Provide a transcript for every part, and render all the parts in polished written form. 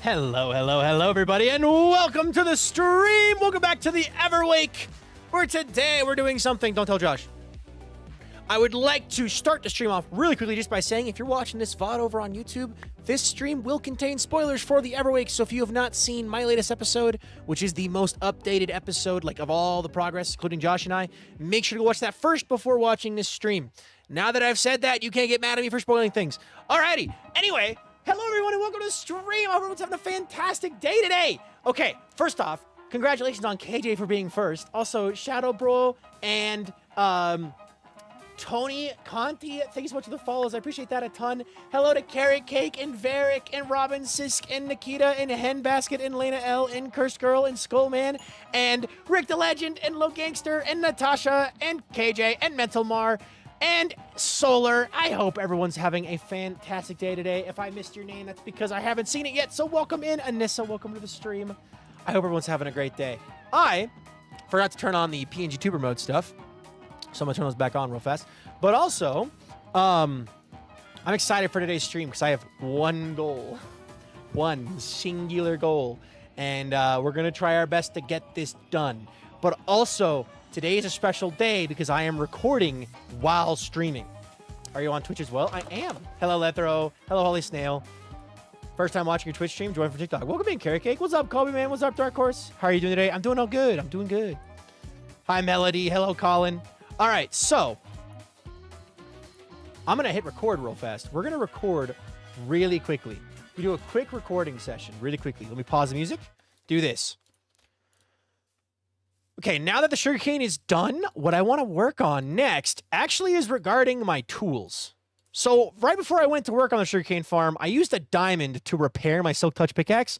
Hello, hello, hello, everybody, and welcome to the stream. Welcome back to the Everwake, where today we're doing something. Don't tell Josh. I would like to start the stream off really quickly just by saying, if you're watching this VOD over on YouTube, this stream will contain spoilers for the Everwake. So if you have not seen my latest episode, which is the most updated episode, like of all the progress, including Josh and I, make sure to watch that first before watching this stream. Now that I've said that, you can't get mad at me for spoiling things. Alrighty. Anyway. Hello, everyone, and welcome to the stream. Everyone's having a fantastic day today. Okay, first off, congratulations on KJ for being first. Also, Shadow Bro and Tony Conti, thank you so much for the follows. I appreciate that a ton. Hello to Carrot Cake and Varick and Robin Sisk and Nikita and Hen Basket and Lena L and Cursed Girl and Skullman and Rick the Legend and Low Gangster and Natasha and KJ and Mental Mar and Solar. I hope everyone's having a fantastic day today. If I missed your name, that's because I haven't seen it yet. So welcome in, Anissa. Welcome to the stream. I hope everyone's having a great day. I forgot to turn on the PNG Tuber mode stuff, so I'm going to turn those back on real fast. But also, I'm excited for today's stream because I have one goal. One singular goal. And we're going to try our best to get this done. But also, today is a special day because I am recording while streaming. Are you on Twitch as well? I am. Hello, Lethro. Hello, Holy Snail. First time watching your Twitch stream, join for TikTok. Welcome in, Carrot Cake. What's up, Colby, man? What's up, Dark Horse? How are you doing today? I'm doing all good. I'm doing good. Hi, Melody. Hello, Colin. All right, so I'm going to hit record real fast. We're going to record really quickly. We do a quick recording session really quickly. Let me pause the music. Do this. Okay, now that the sugarcane is done, what I want to work on next actually is regarding my tools. So right before I went to work on the sugarcane farm, I used a diamond to repair my Silk Touch pickaxe.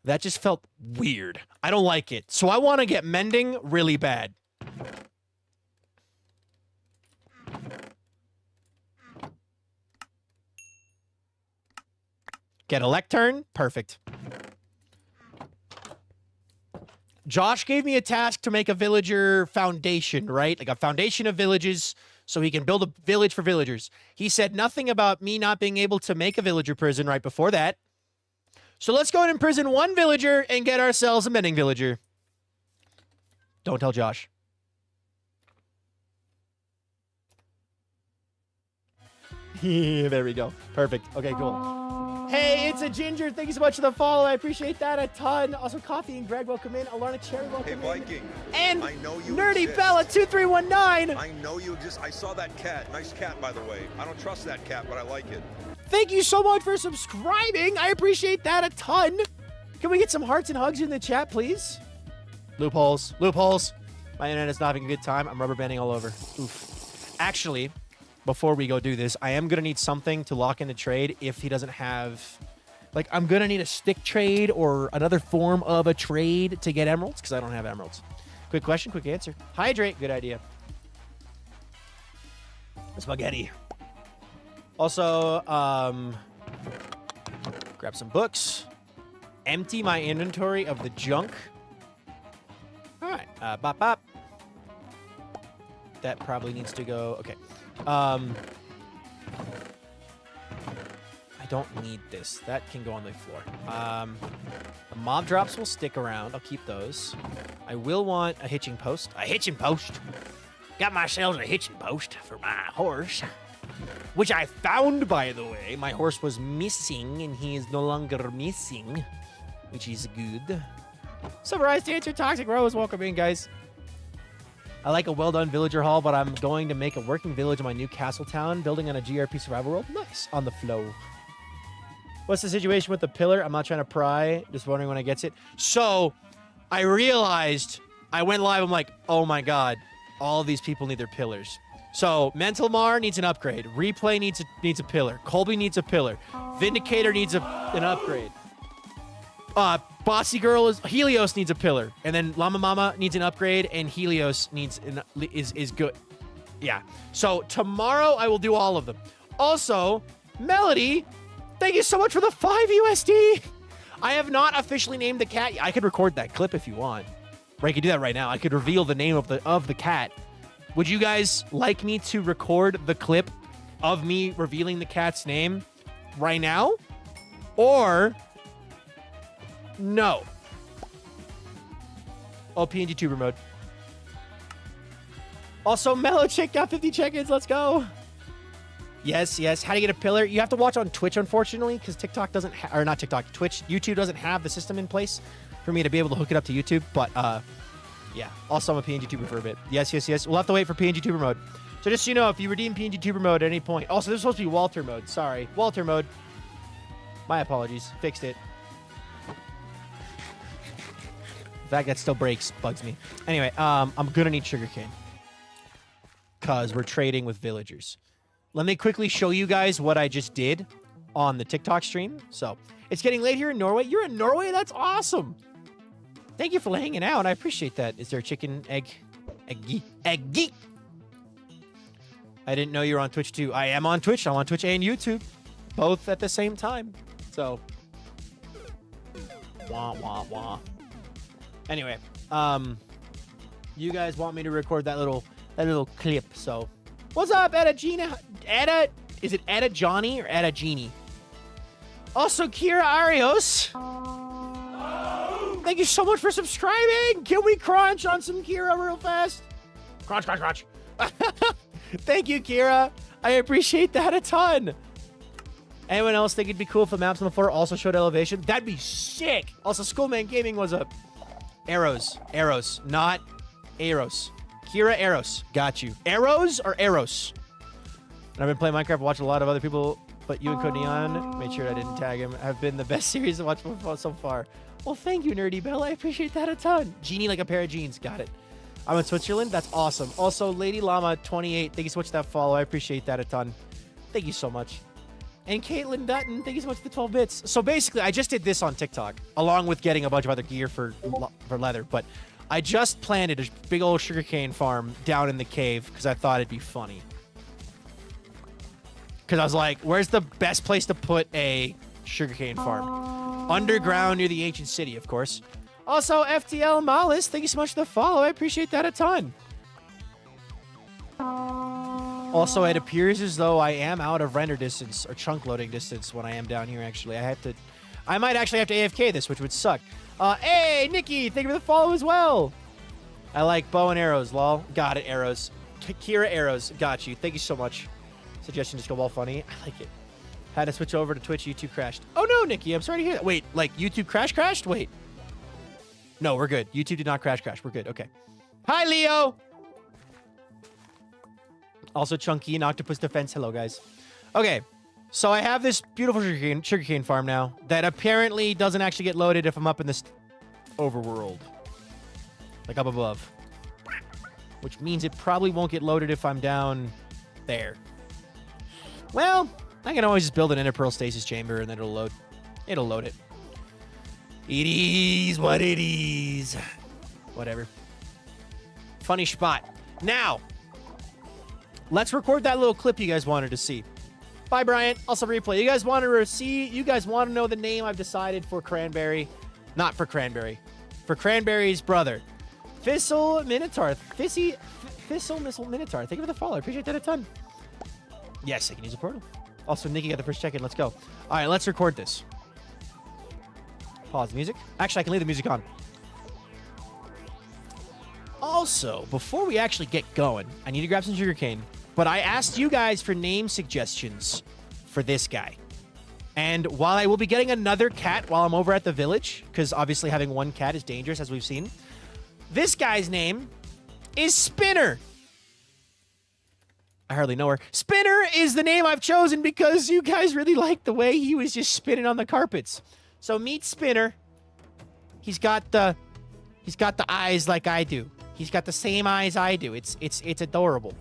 That just felt weird. I don't like it. So I want to get mending really bad. Get a lectern. Perfect. Josh gave me a task to make a villager foundation, right? Like a foundation of villages so he can build a village for villagers. He said nothing about me not being able to make a villager prison right before that. So let's go ahead and imprison one villager and get ourselves a mending villager. Don't tell Josh. There we go. Perfect. Okay, cool. Hey, it's a Ginger. Thank you so much for the follow. I appreciate that a ton. Also, Coffee and Greg, welcome in. Alarna Cherry, welcome in. Hey, Viking. And I know you Nerdy exist. Bella 2319. I know you exist. I saw that cat. Nice cat, by the way. I don't trust that cat, but I like it. Thank you so much for subscribing. I appreciate that a ton. Can we get some hearts and hugs in the chat, please? Loopholes. Loopholes. My internet is not having a good time. I'm rubber banding all over. Oof. Actually, before we go do this, I am going to need something to lock in the trade if he doesn't have... Like, I'm going to need a stick trade or another form of a trade to get emeralds because I don't have emeralds. Quick question, quick answer. Hydrate. Good idea. Spaghetti. Also, grab some books. Empty my inventory of the junk. All right. Bop, bop. That probably needs to go. Okay. I don't need this. That can go on the floor. The mob drops will stick around. I'll keep those. I will want a hitching post. A hitching post. Got myself a hitching post for my horse, which I found, by the way. My horse was missing, and he is no longer missing, which is good. Summarize to answer Toxic Rose. Welcome in, guys. I like a well-done villager hall, but I'm going to make a working village in my new castle town, building on a GRP survival world. Nice. On the flow. What's the situation with the pillar? I'm not trying to pry. Just wondering when I gets it. So, I realized, I went live. I'm like, oh my god. All of these people need their pillars. So, Mental Mar needs an upgrade. Replay needs a pillar. Colby needs a pillar. Vindicator needs an upgrade. Bossy Girl Helios needs a pillar, and then Llama Mama needs an upgrade, and Helios is good. Yeah. So tomorrow I will do all of them. Also, Melody, thank you so much for the 5 USD. I have not officially named the cat. I could record that clip if you want. Or I could do that right now. I could reveal the name of the cat. Would you guys like me to record the clip of me revealing the cat's name right now? Or No. Oh, PNG tuber mode. Also, Mellow Chick got 50 check-ins. Let's go. Yes, yes. How to get a pillar? You have to watch on Twitch, unfortunately, because TikTok doesn't, or not TikTok, Twitch, YouTube doesn't have the system in place for me to be able to hook it up to YouTube. But yeah. Also, I'm a PNG tuber for a bit. Yes, yes, yes. We'll have to wait for PNG tuber mode. So just so you know, if you redeem PNG tuber mode at any point. Also, this is supposed to be Walter mode. Sorry, Walter mode. My apologies. Fixed it. The fact that still breaks bugs me. Anyway, I'm gonna need sugarcane because we're trading with villagers. Let me quickly show you guys what I just did on the TikTok stream. So it's getting late here in Norway. You're in Norway? That's awesome. Thank you for hanging out. I appreciate that. Is there a chicken egg? Eggy? I didn't know you were on Twitch too. I am on Twitch. I'm on Twitch and YouTube, both at the same time. So, wah, wah, wah. Anyway, you guys want me to record that little clip. So, what's up, Etta Gina? Etta, is it Etta Johnny or Etta Genie? Also, Kira Arios. Thank you so much for subscribing. Can we crunch on some Kira real fast? Crunch, crunch, crunch. Thank you, Kira. I appreciate that a ton. Anyone else think it'd be cool if the maps on the floor also showed elevation? That'd be sick. Also, Schoolman Gaming was a arrows, not arrows. Kira Arrows, got you. Arrows or arrows? And I've been playing Minecraft, watching a lot of other people, but you and Code Neon, made sure I didn't tag him, have been the best series to watch so far. Well, thank you, Nerdy Bell. I appreciate that a ton. Genie like a pair of jeans. Got it. I'm in Switzerland. That's awesome. Also, Lady Llama 28. Thank you so much for that follow. I appreciate that a ton. Thank you so much. And Caitlin Dutton, thank you so much for the 12 bits. So basically, I just did this on TikTok, along with getting a bunch of other gear for leather. But I just planted a big old sugarcane farm down in the cave because I thought it'd be funny. Because I was like, where's the best place to put a sugarcane farm? Underground near the ancient city, of course. Also, FTL Malis, thank you so much for the follow. I appreciate that a ton. Also, it appears as though I am out of render distance or chunk loading distance when I am down here, actually. I might actually have to AFK this, which would suck. Hey, Nikki, thank you for the follow as well. I like bow and arrows, lol. Got it, arrows. Kira Arrows, got you. Thank you so much. Suggestion just go all funny. I like it. Had to switch over to Twitch. YouTube crashed. Oh, no, Nikki. I'm sorry to hear that. Wait, like YouTube crashed? Wait. No, we're good. YouTube did not crash. We're good. Okay. Hi, Leo. Also, Chunky and Octopus Defense. Hello, guys. Okay. So I have this beautiful sugarcane farm now that apparently doesn't actually get loaded if I'm up in this overworld. Like up above. Which means it probably won't get loaded if I'm down there. Well, I can always just build an Ender Pearl stasis chamber and then it'll load. It'll load it. It is what it is. Whatever. Funny spot. Now, let's record that little clip you guys wanted to see. Bye, Bryant. Also replay. You guys wanted to see, you guys want to know the name I've decided for Cranberry. Not for Cranberry. For Cranberry's brother. Thistle Minotaur. Thistle Missile Minotaur. Thank you for the follow. I appreciate that a ton. Yes, I can use a portal. Also, Nikki got the first check-in. Let's go. All right, let's record this. Pause the music. Actually, I can leave the music on. Also, before we actually get going, I need to grab some sugarcane. But I asked you guys for name suggestions for this guy. And while I will be getting another cat while I'm over at the village, because obviously having one cat is dangerous, as we've seen, this guy's name is Spinner. I hardly know her. Spinner is the name I've chosen because you guys really like the way he was just spinning on the carpets. So meet Spinner. He's got the eyes like I do. He's got the same eyes I do. It's adorable.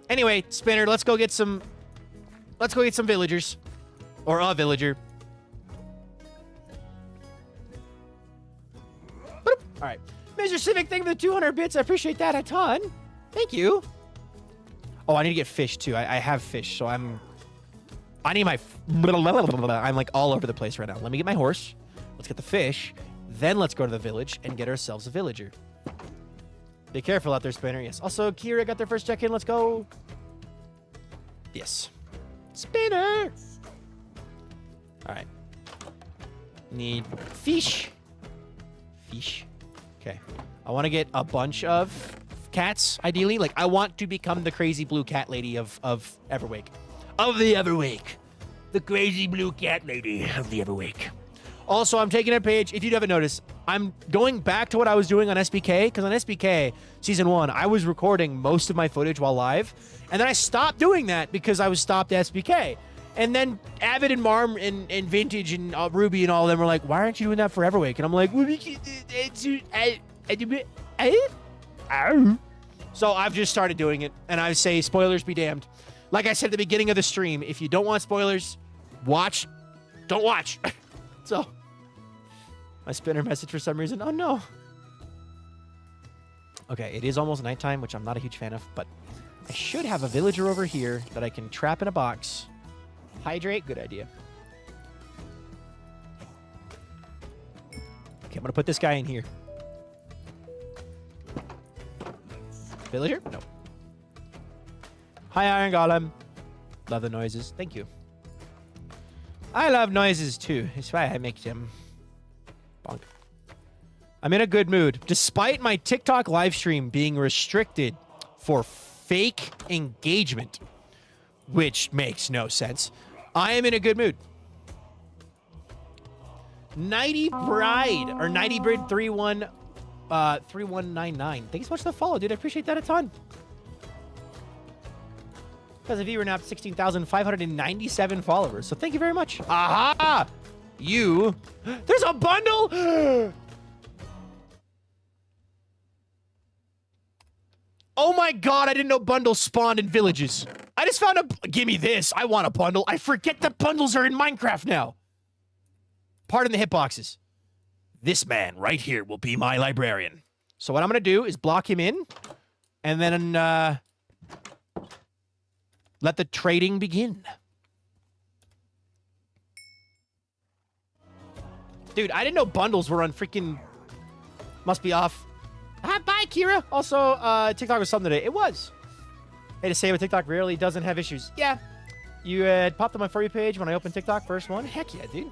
Anyway, Spinner, let's go get some villagers. Or a villager. All right. Mr. Civic, thank you for the 200 bits. I appreciate that a ton. Thank you. Oh, I need to get fish, too. I have fish, so I need my... I'm, like, all over the place right now. Let me get my horse. Let's get the fish. Then let's go to the village and get ourselves a villager. Be careful out there, Spinner. Yes. Also, Kira got their first check-in. Let's go. Yes. Spinner! All right. Need fish. Fish. Okay. I want to get a bunch of cats, ideally. Like, I want to become the crazy blue cat lady of Everwake. Of the Everwake. The crazy blue cat lady of the Everwake. Also, I'm taking a page. If you haven't noticed, I'm going back to what I was doing on SBK. Because on SBK, Season 1, I was recording most of my footage while live. And then I stopped doing that because I was stopped at SBK. And then Avid and Marm and Vintage and Ruby and all of them were like, why aren't you doing that for Everwake? And I'm like, so I've just started doing it. And I say, spoilers be damned. Like I said at the beginning of the stream, if you don't want spoilers, watch. Don't watch. So, my spinner message for some reason. Oh, no. Okay, it is almost nighttime, which I'm not a huge fan of, but I should have a villager over here that I can trap in a box. Hydrate, good idea. Okay, I'm going to put this guy in here. Villager? No. Hi, Iron Golem. Love the noises. Thank you. I love noises, too. That's why I make them. Bonk. I'm in a good mood. Despite my TikTok live stream being restricted for fake engagement, which makes no sense, I am in a good mood. Nighty Bride, or Nighty Bride 3199. Thanks so much for the follow, dude. I appreciate that a ton. Because of you, we're now at 16,597 followers. So thank you very much. Aha! You. There's a bundle! Oh my god, I didn't know bundles spawned in villages. I just found a... Give me this. I want a bundle. I forget that bundles are in Minecraft now. Pardon the hitboxes. This man right here will be my librarian. So what I'm going to do is block him in. And then... let the trading begin. Dude, I didn't know bundles were on freaking... Must be off. Ah, bye, Kira. Also, TikTok was something today. It was. Hey, to say, but TikTok rarely doesn't have issues. Yeah. You had popped on my For You page when I opened TikTok, first one. Heck yeah, dude.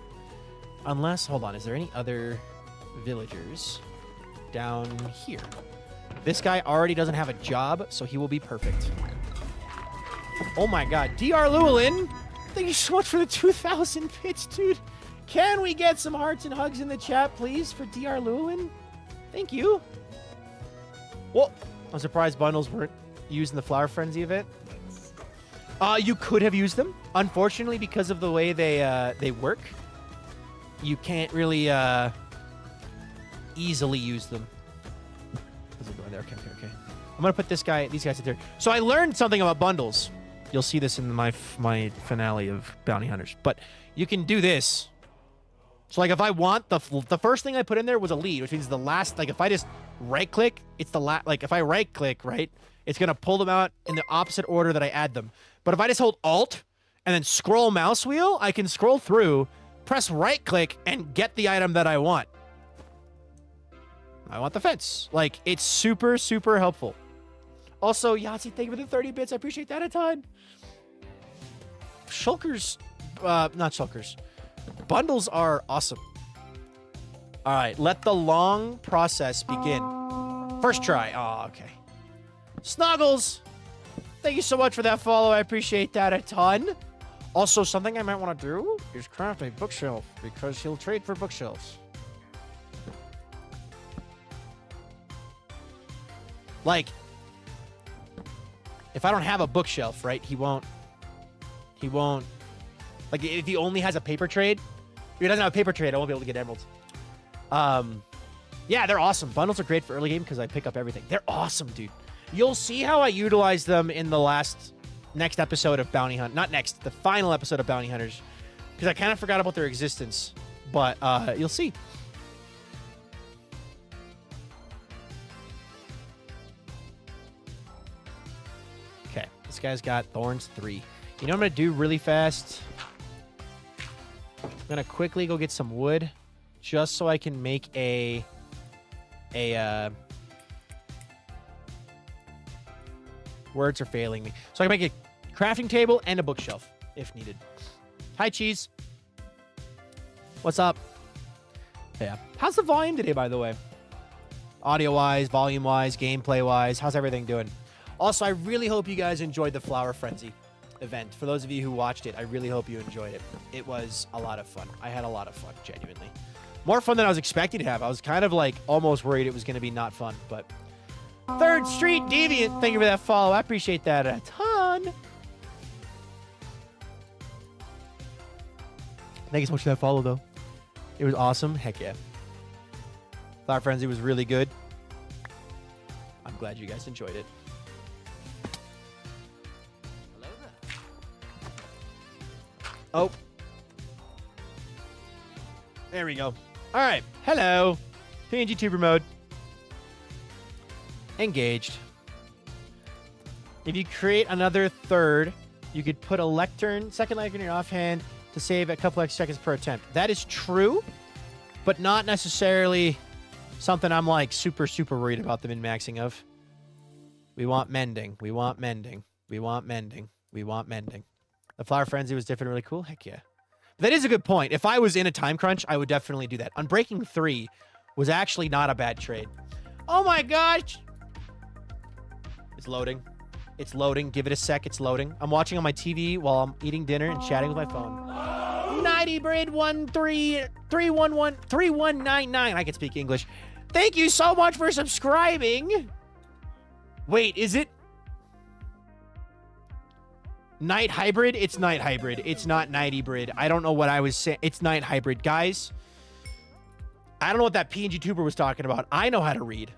Unless, hold on, is there any other villagers down here? This guy already doesn't have a job, so he will be perfect. Oh my god. DR Llewellyn, thank you so much for the 2,000 bits, dude. Can we get some hearts and hugs in the chat, please, for DR Llewellyn? Thank you. Well, I'm surprised bundles weren't used in the Flower Frenzy event. You could have used them. Unfortunately, because of the way they work, you can't really easily use them. How's it going there? Okay. I'm gonna put these guys in there. So I learned something about bundles. You'll see this in my finale of Bounty Hunters. But you can do this. So like if I want the first thing I put in there was a lead, which means the last, like if I just right click, it's the last, like if I right click, right, it's gonna pull them out in the opposite order that I add them. But if I just hold Alt and then scroll mouse wheel, I can scroll through, press right click, and get the item that I want. I want the fence. Like, it's super, super helpful. Also, Yahtzee, thank you for the 30 bits. I appreciate that a ton. Shulkers, not shulkers. Bundles are awesome. All right, let the long process begin. First try. Oh, okay. Snuggles, thank you so much for that follow. I appreciate that a ton. Also, something I might want to do is craft a bookshelf because he'll trade for bookshelves. Like, if I don't have a bookshelf, right, he won't, like, if he only has a paper trade, if he doesn't have a paper trade, I won't be able to get emeralds. Yeah, they're awesome. Bundles are great for early game because I pick up everything. They're awesome, dude. You'll see how I utilize them in the next episode of Bounty Hunt. Not next, the final episode of Bounty Hunters. Because I kind of forgot about their existence. But you'll see. Okay, this guy's got Thorns 3. You know what I'm going to do really fast? I'm going to quickly go get some wood. Just so I can make a words are failing me. So I can make a crafting table and a bookshelf if needed. Hi, Cheese. What's up? Yeah. How's the volume today, by the way? Audio-wise, volume-wise, gameplay-wise, how's everything doing? Also, I really hope you guys enjoyed the Flower Frenzy event. For those of you who watched it, I really hope you enjoyed it. It was a lot of fun. I had a lot of fun, genuinely. More fun than I was expecting to have. I was kind of like almost worried it was going to be not fun, but... 3rd Street Deviant, thank you for that follow. I appreciate that a ton. Thank you so much for that follow, though. It was awesome. Heck yeah. Flower Frenzy was really good. I'm glad you guys enjoyed it. Hello there. Oh. There we go. All right. Hello. PNG tuber mode. Engaged. If you create another 3rd, you could put a lectern, 2nd lectern in your offhand to save a couple extra seconds per attempt. That is true, but not necessarily something I'm like super worried about the min-maxing of. We want mending. We want mending. We want mending. We want mending. The Flower Frenzy was different, really cool. Heck yeah. That is a good point. If I was in a time crunch, I would definitely do that. Unbreaking 3 was actually not a bad trade. Oh my gosh. It's loading. It's loading. Give it a sec. It's loading. I'm watching on my TV while I'm eating dinner and chatting with my phone. 90 Brid 3199. I can speak English. Thank you so much for subscribing. Wait, is it Night Hybrid? It's Night Hybrid. It's not 90 Brid. I don't know what I was saying. It's Night Hybrid. Guys, I don't know what that PNG tuber was talking about. I know how to read.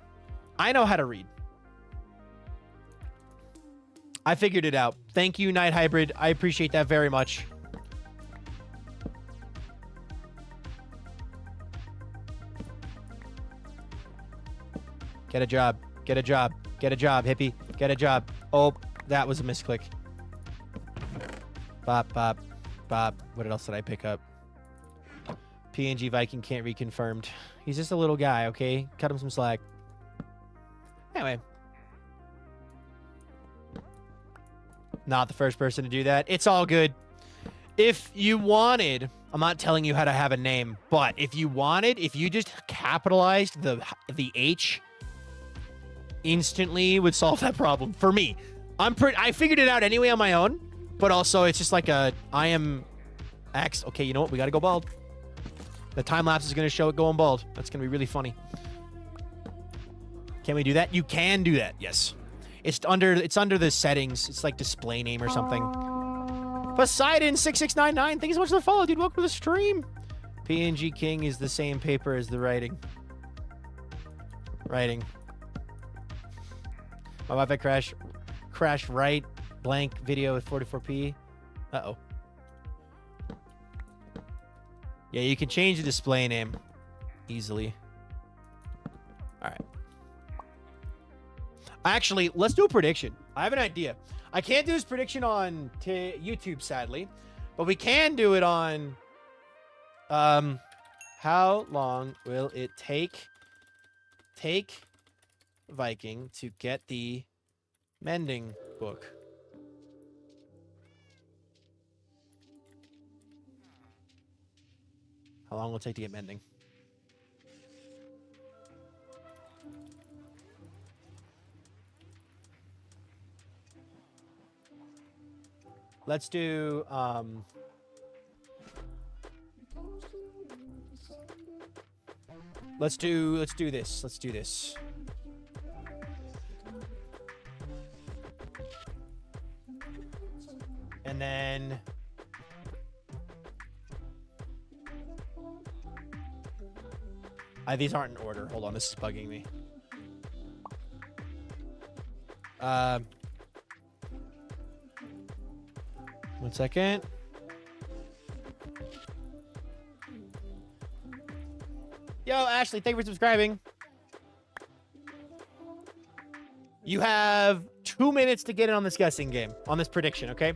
I know how to read. I figured it out. Thank you, Night Hybrid. I appreciate that very much. Get a job. Get a job. Get a job, hippie. Get a job. Oh, that was a misclick. Bop, bop, bop. What else did I pick up? PNG Viking can't be confirmed. He's just a little guy, okay? Cut him some slack. Anyway. Not the first person to do that. It's all good. If you wanted, I'm not telling you how to have a name, but if you wanted, if you just capitalized the H, instantly would solve that problem for me. I figured it out anyway on my own, but also it's just like a I am X. Okay, you know what? We got to go bald. The time lapse is going to show it going bald. That's going to be really funny. Can we do that? You can do that. Yes. It's under the settings. It's like display name or something. Poseidon6699. Thank you so much for the follow, dude. Welcome to the stream. PNG King is the same paper as the writing. Writing. My Wi-Fi crashed right blank video with 44p. Uh-oh. Yeah, you can change the display name easily. All right. Actually, let's do a prediction. I have an idea. I can't do this prediction on YouTube, sadly, but we can do it on how long will it take Viking to get the mending book? How long will it take to get mending? Let's do let's do this. Let's do this. And then these aren't in order. Hold on, this is bugging me. 1 second. Yo, Ashley, thank you for subscribing. You have 2 minutes to get in on this guessing game, on this prediction, okay?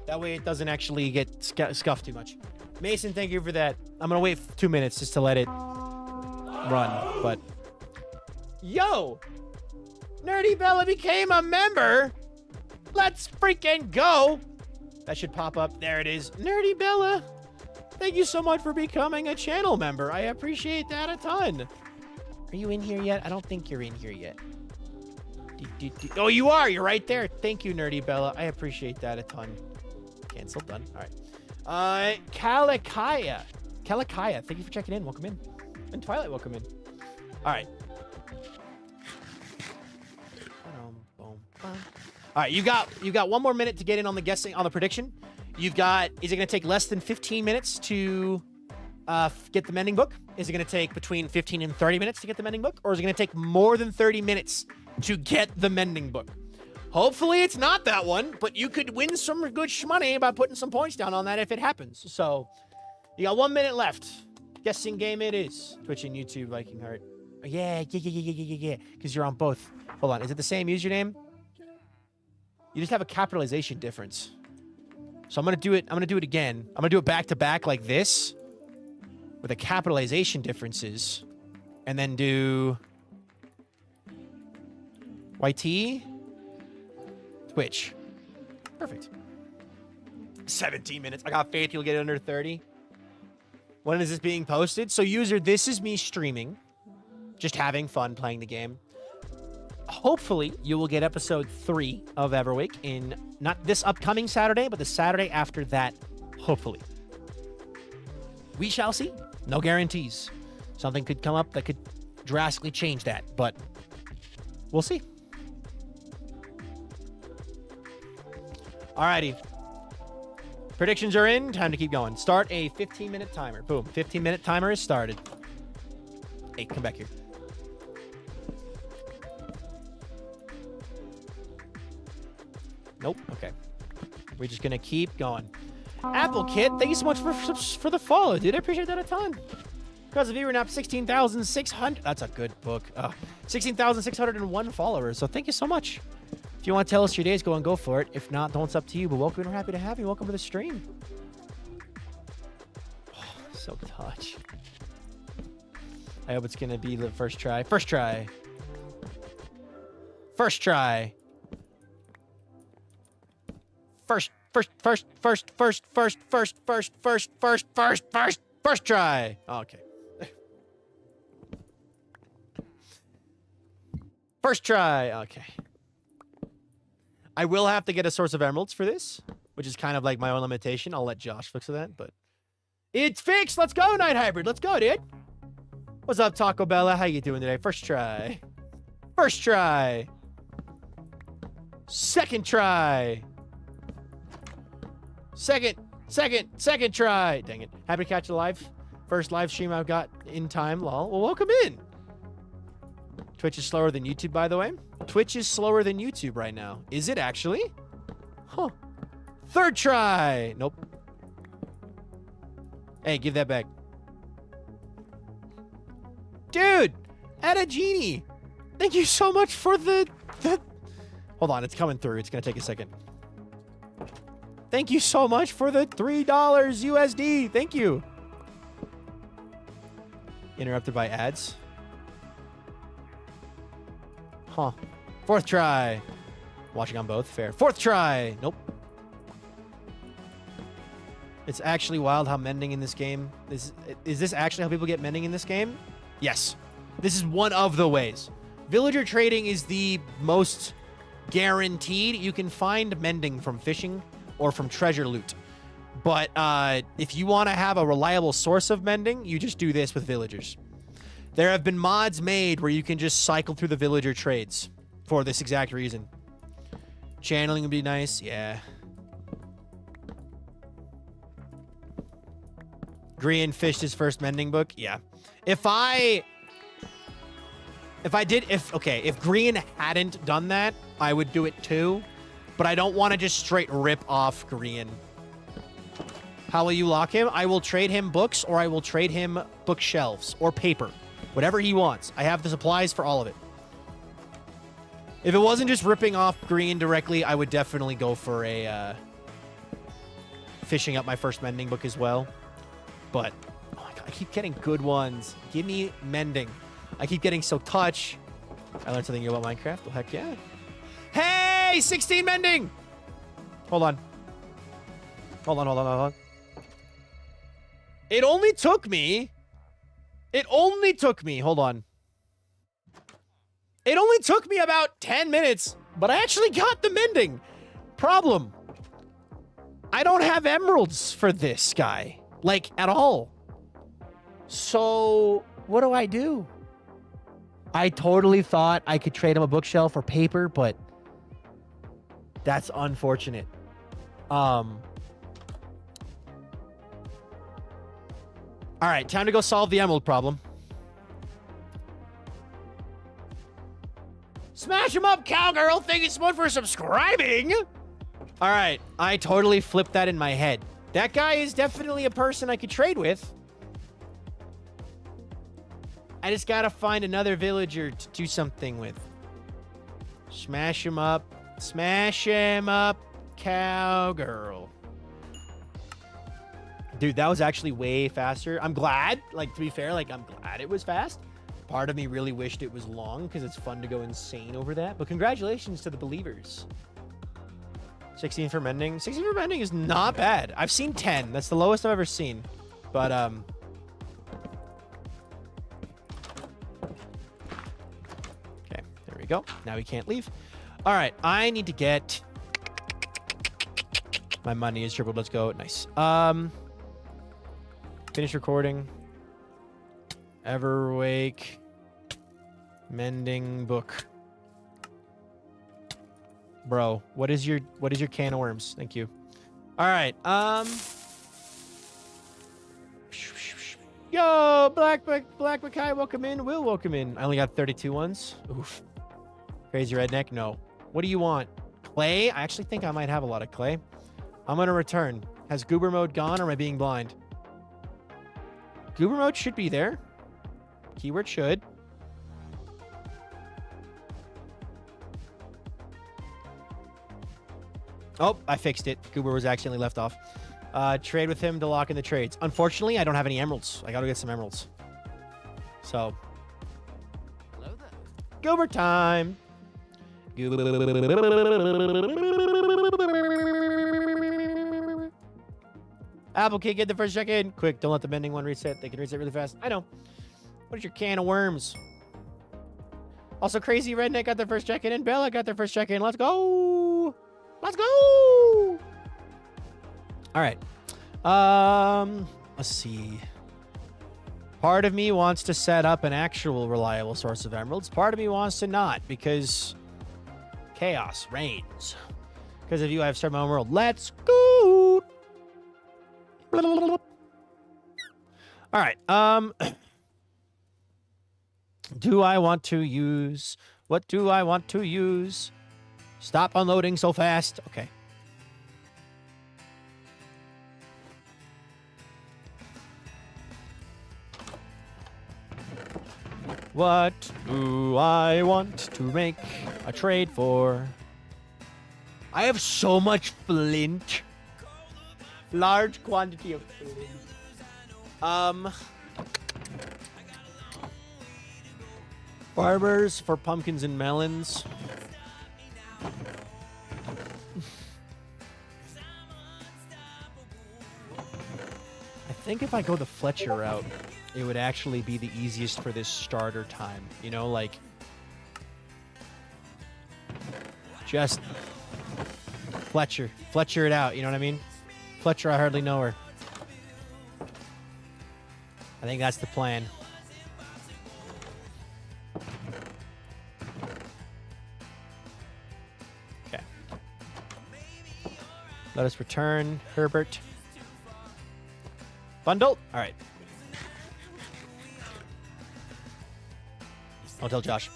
That way it doesn't actually get scuffed too much. Mason, thank you for that. I'm gonna wait 2 minutes just to let it run, but... Yo! Nerdy Bella became a member! Let's freaking go! That should pop up. There it is. Nerdy Bella! Thank you so much for becoming a channel member. I appreciate that a ton. Are you in here yet? I don't think you're in here yet. Oh, you are. You're right there. Thank you, Nerdy Bella. I appreciate that a ton. Cancel. Done. All right. Kalakaya. Thank you for checking in. Welcome in. And Twilight, welcome in. All right. All right. You got 1 more minute to get in on the guessing, on the prediction. You've got, is it going to take less than 15 minutes to get the mending book? Is it going to take between 15 and 30 minutes to get the mending book? Or is it going to take more than 30 minutes to get the mending book? Hopefully it's not that one, but you could win some good money by putting some points down on that if it happens. So you got 1 minute left. Guessing game it is. Twitch and YouTube, Viking Heart. Yeah. Because you're on both. Hold on. Is it the same username? You just have a capitalization difference. So I'm going to do it. I'm going to do it again. I'm going to do it back to back like this with the capitalization differences. And then do YT, Twitch. Perfect. 17 minutes. I got faith you'll get it under 30. When is this being posted? So user, this is me streaming. Just having fun playing the game. Hopefully, you will get episode 3 of Everwake in not this upcoming Saturday, but the Saturday after that, hopefully. We shall see. No guarantees. Something could come up that could drastically change that, but we'll see. Alrighty. Predictions are in. Time to keep going. Start a 15-minute timer. Boom. 15-minute timer is started. Hey, come back here. Nope. Okay. We're just going to keep going. Apple Kid, thank you so much for the follow, dude. I appreciate that a ton. Because of you, we're now 16,600. That's a good book. 16,601 followers. So thank you so much. If you want to tell us your days, go for it. If not, it's up to you. But welcome. We're happy to have you. Welcome to the stream. Oh, so touch. I hope it's going to be the first try. First try. First try. First try. Okay. First try. Okay. I will have to get a source of emeralds for this, which is kind of like my own limitation. I'll let Josh fix that, but it's fixed. Let's go, Night Hybrid. Let's go, dude. What's up, Taco Bella? How you doing today? First try. First try. Second try. Second try. Dang it. Happy to catch you live. First live stream I've got in time, lol. Well, welcome in. Twitch is slower than YouTube, by the way. Twitch is slower than YouTube right now. Is it actually? Huh. Third try. Nope. Hey, give that back. Dude, add a genie. Thank you so much for the... Hold on, it's coming through. It's going to take a second. Thank you so much for the $3 USD. Thank you. Interrupted by ads. Huh. Fourth try. Watching on both. Fair. Fourth try. Nope. It's actually wild how mending in this game. Is this actually how people get mending in this game? Yes. This is one of the ways. Villager trading is the most guaranteed. You can find mending from fishing or from treasure loot. But if you want to have a reliable source of mending, you just do this with villagers. There have been mods made where you can just cycle through the villager trades for this exact reason. Channeling would be nice. Yeah. Grian fished his first mending book. Yeah. If Grian hadn't done that, I would do it too. But I don't want to just straight rip off Grian. How will you lock him? I will trade him books, or I will trade him bookshelves or paper. Whatever he wants. I have the supplies for all of it. If it wasn't just ripping off Grian directly, I would definitely go for a fishing up my first mending book as well. But oh my God, I keep getting good ones. Give me mending. I keep getting so touch. I learned something new about Minecraft. Well, heck yeah. Hey, 16 mending. Hold on. It only took me... Hold on. It only took me about 10 minutes, but I actually got the mending. Problem. I don't have emeralds for this guy. Like, at all. So, what do I do? I totally thought I could trade him a bookshelf or paper, but that's unfortunate. All right, time to go solve the emerald problem. Smash him up, cowgirl. Thank you so much for subscribing. All right, I totally flipped that in my head. That guy is definitely a person I could trade with. I just gotta find another villager to do something with. Smash him up. Smash him up, cowgirl. Dude, that was actually way faster. I'm glad. Like, to be fair, like, I'm glad it was fast. Part of me really wished it was long because it's fun to go insane over that. But congratulations to the believers. 16 for mending. 16 for mending is not bad. I've seen 10. That's the lowest I've ever seen. But, okay, there we go. Now we can't leave. All right, I need to get... My money is tripled. Let's go. Nice. Finish recording. Everwake. Mending book. Bro, what is your can of worms? Thank you. All right. Yo, Black Mackay, welcome in. Will, welcome in. I only got 32 ones. Oof. Crazy redneck. No. What do you want? Clay? I actually think I might have a lot of clay. I'm gonna return. Has goober mode gone or am I being blind? Goober mode should be there. Keyword should. Oh, I fixed it. Goober was accidentally left off. Trade with him to lock in the trades. Unfortunately, I don't have any emeralds. I gotta get some emeralds. So. Hello there. Goober time. Apple can't get the first check-in. Quick, don't let the mending one reset. They can reset really fast. I know. What is your can of worms? Also, Crazy Redneck got their first check-in, and Bella got their first check-in. Let's go! Let's go! All right. Let's see. Part of me wants to set up an actual reliable source of emeralds. Part of me wants to not, because chaos reigns. Because of you, I have started my own world. Let's go! All right. Do I want to use... What do I want to use? Stop unloading so fast. Okay. What do I want to make a trade for? I have so much flint. Large quantity of flint. Farmers for pumpkins and melons. I think if I go the Fletcher route, it would actually be the easiest for this starter time. You know, like... Just... Fletcher it out, you know what I mean? Fletcher, I hardly know her. I think that's the plan. Okay. Let us return Herbert. Bundle? All right. I'll tell Josh.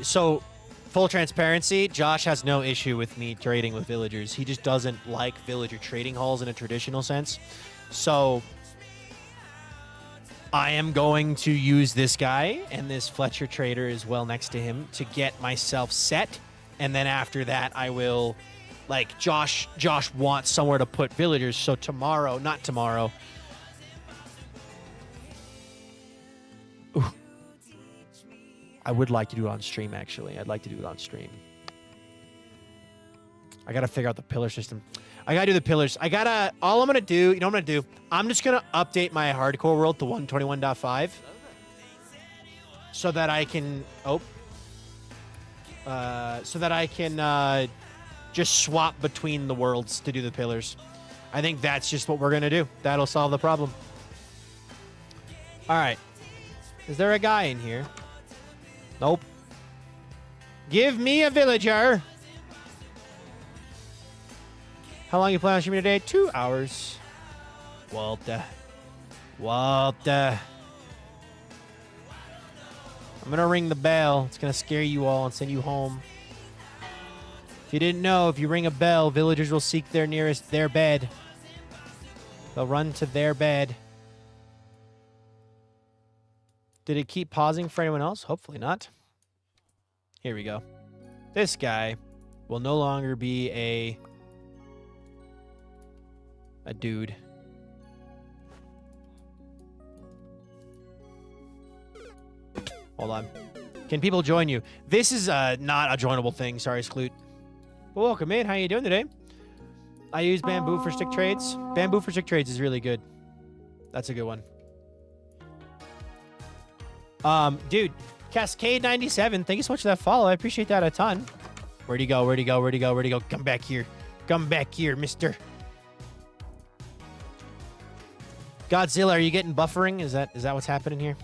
So, full transparency, Josh has no issue with me trading with villagers. He just doesn't like villager trading halls in a traditional sense. So, I am going to use this guy and this Fletcher trader as well next to him to get myself set. And then after that, I will, like, Josh wants somewhere to put villagers. So tomorrow, not tomorrow. Ooh. I would like to do it on stream, actually. I'd like to do it on stream. I got to figure out the pillar system. I gotta do the pillars. All I'm gonna do, you know what I'm gonna do? I'm just gonna update my hardcore world to 121.5 so that I can, just swap between the worlds to do the pillars. I think that's just what we're gonna do. That'll solve the problem. All right. Is there a guy in here? Nope. Give me a villager. How long you plan on streaming today? 2 hours. Walter. I'm gonna ring the bell. It's gonna scare you all and send you home. If you didn't know, if you ring a bell, villagers will seek their bed. They'll run to their bed. Did it keep pausing for anyone else? Hopefully not. Here we go. This guy will no longer be a dude. Hold on. Can people join you? This is not a joinable thing. Sorry, Skloot. Well, welcome in. How you doing today? I use bamboo for stick trades. Bamboo for stick trades is really good. That's a good one. Dude, Cascade97, thank you so much for that follow. I appreciate that a ton. Where'd he go? Where'd he go? Where'd he go? Where'd he go? Come back here. Come back here, mister. Godzilla, are you getting buffering? Is that what's happening here?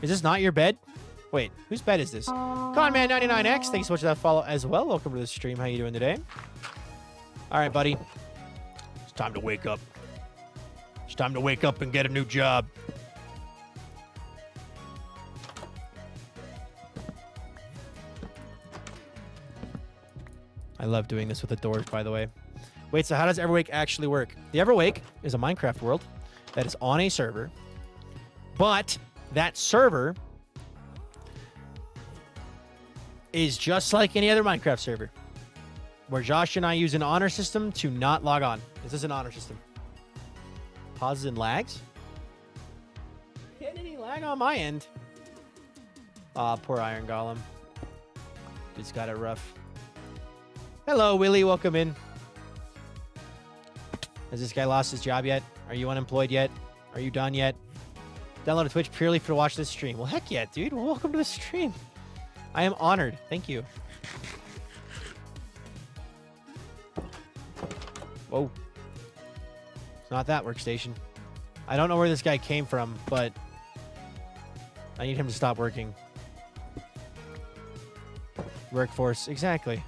Is this not your bed? Wait, whose bed is this? Conman99X, thank you so much for that follow as well. Welcome to the stream. How you doing today? All right, buddy. It's time to wake up. It's time to wake up and get a new job. I love doing this with the doors, by the way. Wait, so how does Everwake actually work? The Everwake is a Minecraft world that is on a server, but that server is just like any other Minecraft server, where Josh and I use an honor system to not log on. This is an honor system. Pauses and lags? Getting any lag on my end? Aw, poor Iron Golem. Dude's got it rough. Hello, Willie. Welcome in. Has this guy lost his job yet? Are you unemployed yet? Are you done yet? Download a Twitch purely to watch this stream. Well, heck yeah, dude. Well, welcome to the stream. I am honored. Thank you. Whoa. It's not that workstation. I don't know where this guy came from, but I need him to stop working. Workforce. Exactly.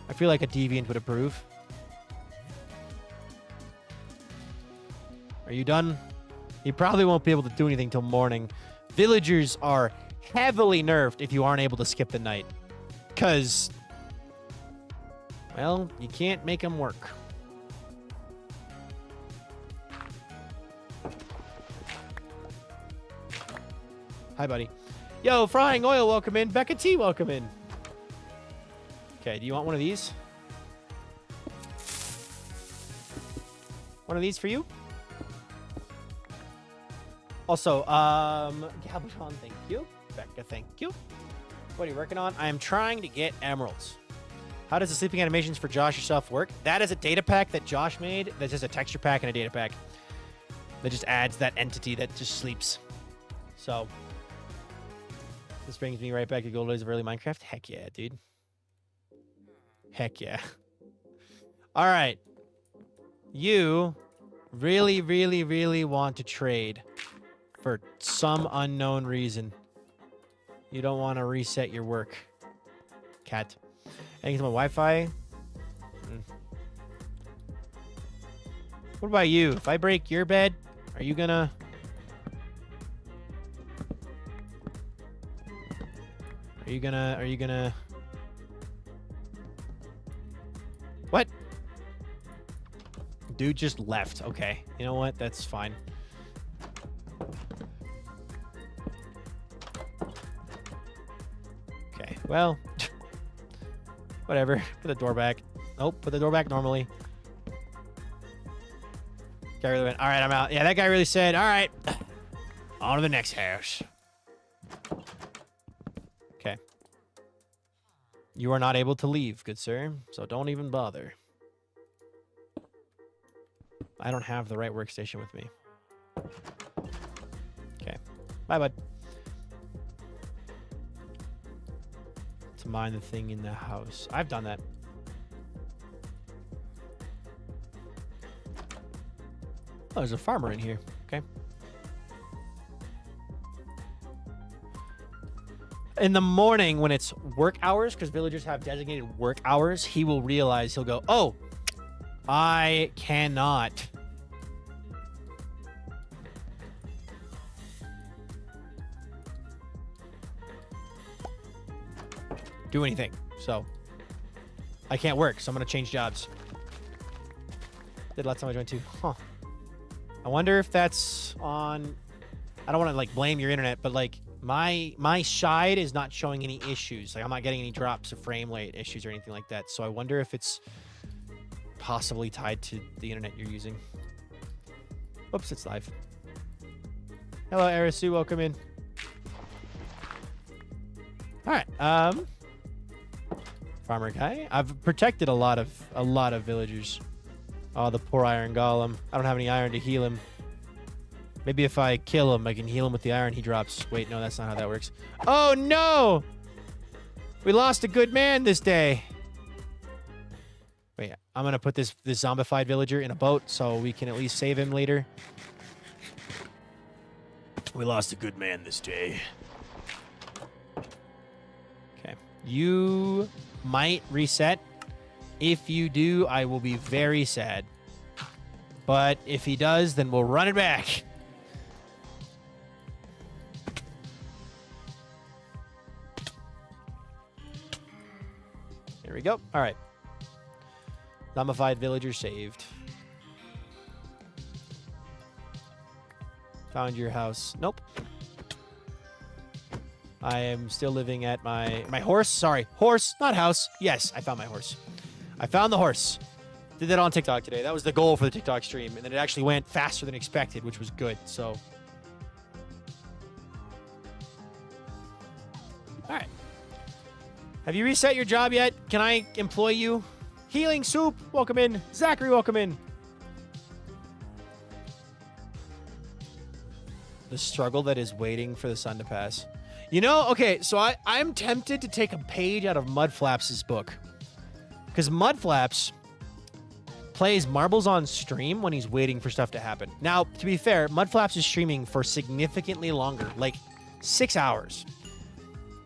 I feel like a deviant would approve. Are you done? You probably won't be able to do anything till morning. Villagers are heavily nerfed if you aren't able to skip the night. Because, well, you can't make them work. Hi, buddy. Yo, Frying Oil, welcome in. Becca T, welcome in. Okay, do you want one of these? One of these for you? Also, Gabon, thank you. Becca, thank you. What are you working on? I am trying to get emeralds. How does the sleeping animations for Josh yourself work? That is a data pack that Josh made. That's just a texture pack and a data pack. That just adds that entity that just sleeps. So, this brings me right back to gold days of early Minecraft. Heck yeah, dude. Heck yeah. All right. You really, really, really want to trade for some unknown reason. You don't want to reset your work. Cat. Anything on my Wi-Fi? What about you? If I break your bed, are you gonna... Are you gonna... What? Dude just left. Okay. You know what? That's fine. Okay. Well, whatever. Put the door back. Nope. Put the door back normally. Guy really went, all right, I'm out. Yeah, that guy really said, all right, on to the next house. Okay. You are not able to leave, good sir, so don't even bother. I don't have the right workstation with me. Okay. Bye, bud. To mine the thing in the house. I've done that. Oh, there's a farmer in here. Okay. In the morning when it's work hours, because villagers have designated work hours, he will realize, he'll go, oh, I cannot do anything. So I can't work, so I'm going to change jobs. Did last time I joined too. Huh. I wonder if that's on... I don't want to, like, blame your internet, but, like, my side is not showing any issues. Like, I'm not getting any drops of frame rate issues or anything like that. So I wonder if it's possibly tied to the internet you're using. Oops, it's live. Hello, Arisu. Welcome in. All right. Farmer guy. I've protected a lot of villagers. Oh, the poor iron golem. I don't have any iron to heal him. Maybe if I kill him, I can heal him with the iron he drops. Wait, no, that's not how that works. Oh, no! We lost a good man this day. Wait, I'm going to put this zombified villager in a boat so we can at least save him later. We lost a good man this day. Okay. You might reset. If you do, I will be very sad. But if he does, then we'll run it back. Here we go. All right. Zombified villager saved. Found your house. Nope. I am still living at my horse. Sorry. Horse, not house. Yes, I found my horse. I found the horse. Did that on TikTok today. That was the goal for the TikTok stream. And then it actually went faster than expected, which was good. So. All right. Have you reset your job yet? Can I employ you? Healing Soup, welcome in. Zachary, welcome in. The struggle that is waiting for the sun to pass. You know, okay, so I'm tempted to take a page out of Mudflaps' book. Because Mudflaps plays marbles on stream when he's waiting for stuff to happen. Now, to be fair, Mudflaps is streaming for significantly longer, like 6 hours.